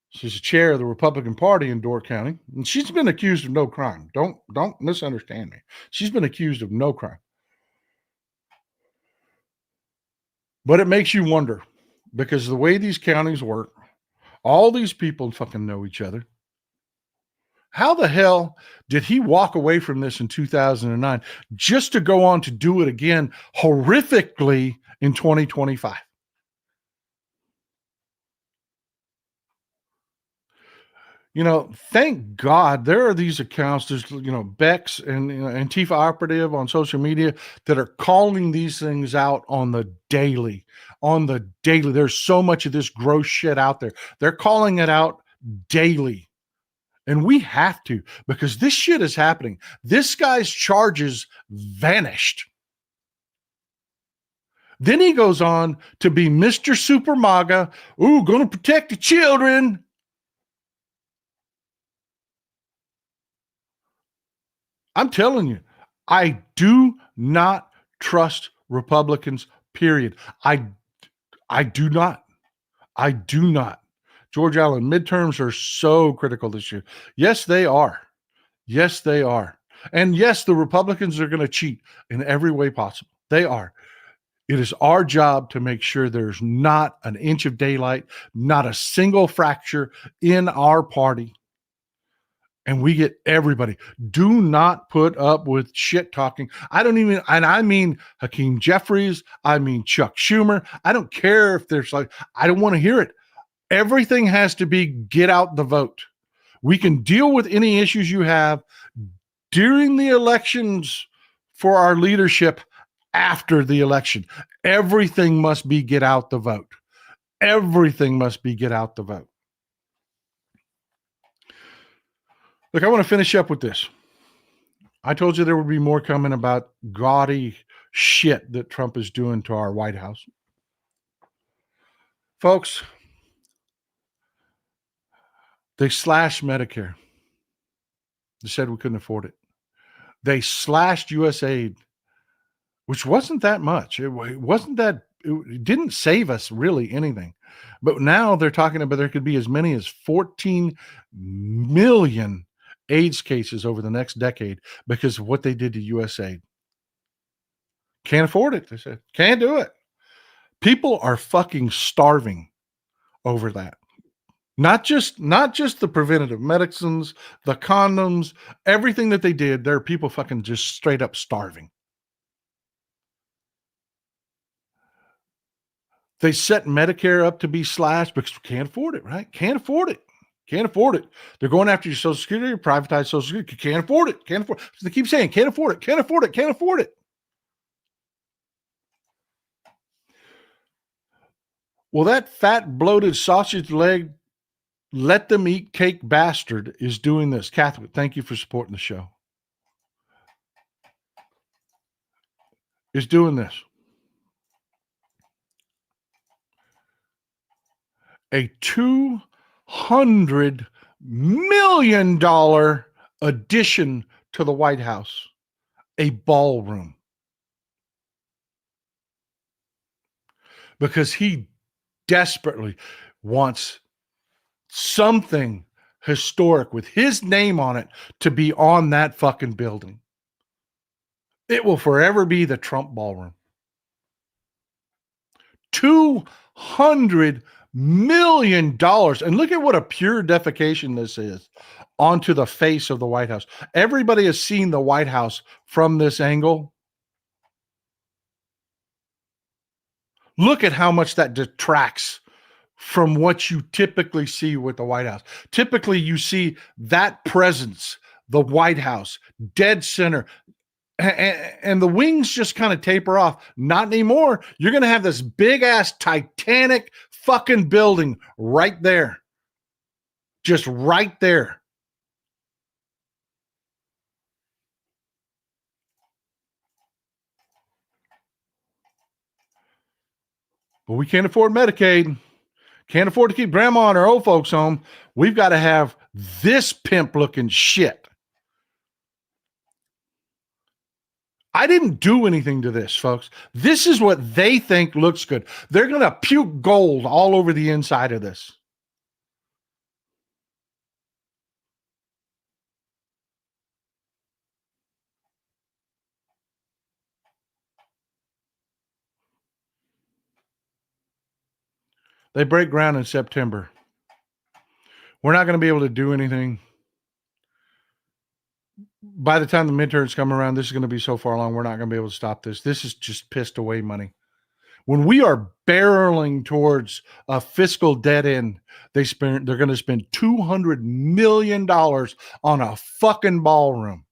She's a chair of the Republican Party in Door County, and she's been accused of no crime. Don't misunderstand me. She's been accused of no crime. But it makes you wonder, because the way these counties work, all these people fucking know each other. How the hell did he walk away from this in 2009 just to go on to do it again horrifically in 2025? Thank God there are these accounts. There's, Bex and Antifa operative on social media that are calling these things out on the daily. There's so much of this gross shit out there. They're calling it out daily. And we have to, because this shit is happening. This guy's charges vanished. Then he goes on to be Mr. Super MAGA. Ooh, gonna protect the children. I'm telling you, I do not trust Republicans, period. I do not. I do not. George Allen, midterms are so critical this year. Yes, they are. Yes, they are. And yes, the Republicans are going to cheat in every way possible. They are. It is our job to make sure there's not an inch of daylight, not a single fracture in our party. And we get everybody. Do not put up with shit talking. I mean Hakeem Jeffries. I mean Chuck Schumer. I don't care if there's I don't want to hear it. Everything has to be get out the vote. We can deal with any issues you have during the elections for our leadership after the election. Everything must be get out the vote. Everything must be get out the vote. Look, I want to finish up with this. I told you there would be more coming about gaudy shit that Trump is doing to our White House. Folks, they slashed Medicare. They said we couldn't afford it. They slashed USAID, which wasn't that much. It didn't save us really anything. But now they're talking about there could be as many as 14 million AIDS cases over the next decade because of what they did to USAID. Can't afford it. They said, can't do it. People are fucking starving over that. Not just the preventative medicines, the condoms, everything that they did. There are people fucking just straight up starving. They set Medicare up to be slashed because we can't afford it, right? Can't afford it. Can't afford it. They're going after your Social Security, your privatized Social Security. Can't afford it. Can't afford it. So they keep saying, can't afford it. Can't afford it. Can't afford it. Well, that fat, bloated, sausage leg, let them eat cake bastard is doing this. Catherine, thank you for supporting the show. Is doing this. A $200 million addition to the White House, a ballroom. Because he desperately wants something historic with his name on it to be on that fucking building. It will forever be the Trump ballroom. $200 million. And look at what a pure defecation this is onto the face of the White House. Everybody has seen the White House from this angle. Look at how much that detracts from what you typically see with the White House. Typically, you see that presence, the White House, dead center, and the wings just kind of taper off. Not anymore. You're going to have this big ass Titanic fucking building right there. Just right there. But we can't afford Medicaid. Can't afford to keep grandma and her old folks home. We've got to have this pimp looking shit. I didn't do anything to this, folks. This is what they think looks good. They're going to puke gold all over the inside of this. They break ground in September. We're not going to be able to do anything. By the time the midterms come around, this is going to be so far along, we're not going to be able to stop this. This is just pissed away money. When we are barreling towards a fiscal dead end, they're going to spend $200 million on a fucking ballroom.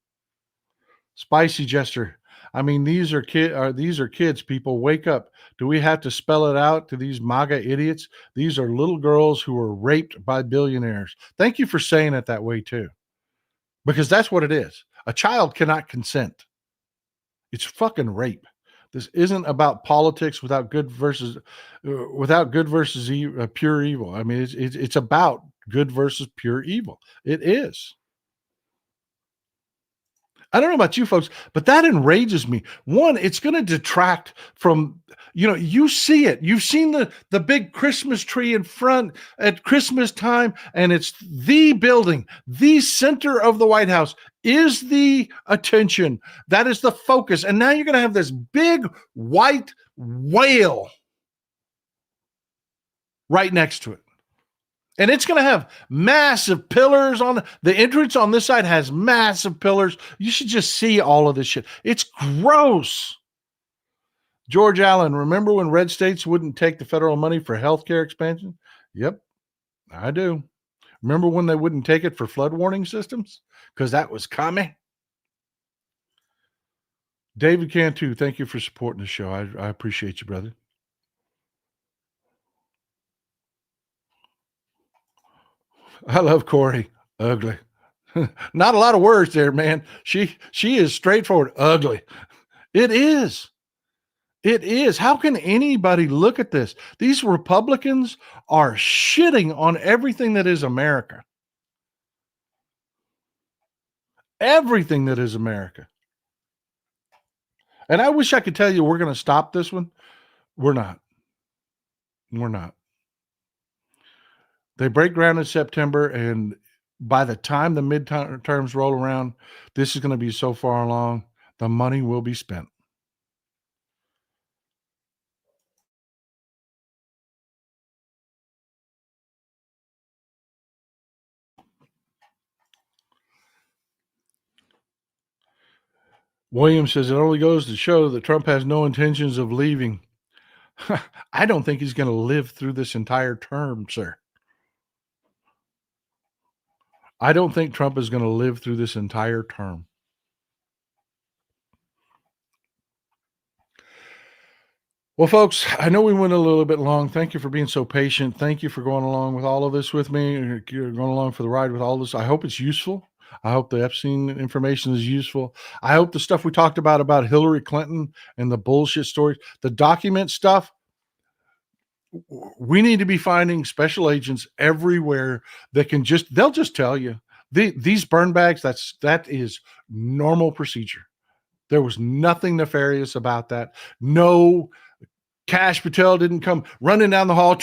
Spicy Jester. I mean, these are kids, people. Wake up. Do we have to spell it out to these MAGA idiots? These are little girls who were raped by billionaires. Thank you for saying it that way, too. Because that's what it is. A child cannot consent. It's fucking rape. This isn't about politics without good versus pure evil. I mean, it's about good versus pure evil. It is. I don't know about you folks, but that enrages me. One, it's going to detract from, you see it. You've seen the big Christmas tree in front at Christmas time, and it's the building, the center of the White House is the attention. That is the focus. And now you're going to have this big white whale right next to it. And it's going to have massive pillars on the entrance on this side has massive pillars. You should just see all of this shit. It's gross. George Allen, remember when red states wouldn't take the federal money for healthcare expansion? Yep, I do. Remember when they wouldn't take it for flood warning systems? Because that was coming. David Cantu, thank you for supporting the show. I appreciate you, brother. I love Corey. Ugly. Not a lot of words there, man. She is straightforward. Ugly. It is. It is. How can anybody look at this? These Republicans are shitting on everything that is America. Everything that is America. And I wish I could tell you we're going to stop this one. We're not. We're not. They break ground in September, and by the time the midterms roll around, this is going to be so far along, the money will be spent. Williams says it only goes to show that Trump has no intentions of leaving. I don't think he's going to live through this entire term, sir. I don't think Trump is going to live through this entire term. Well, folks, I know we went a little bit long. Thank you for being so patient. Thank you for going along with all of this with me. You're going along for the ride with all this. I hope it's useful. I hope the Epstein information is useful. I hope the stuff we talked about Hillary Clinton and the bullshit stories, the document stuff, we need to be finding special agents everywhere that can they'll just tell you. These burn bags, that is normal procedure. There was nothing nefarious about that. No, Cash Patel didn't come running down the hall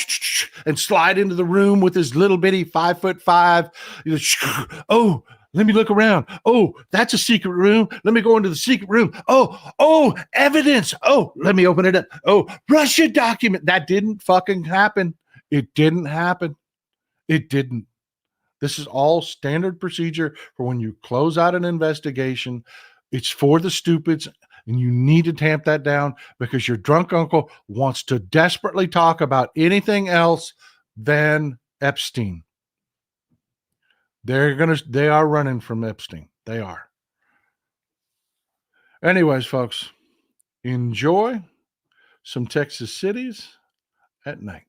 and slide into the room with his little bitty 5'5". Oh, let me look around. Oh, that's a secret room. Let me go into the secret room. Oh, evidence. Oh, let me open it up. Oh, Russia document. That didn't fucking happen. It didn't happen. It didn't. This is all standard procedure for when you close out an investigation. It's for the stupids, and you need to tamp that down because your drunk uncle wants to desperately talk about anything else than Epstein. They are running from Epstein. They are. Anyways, folks, enjoy some Texas cities at night.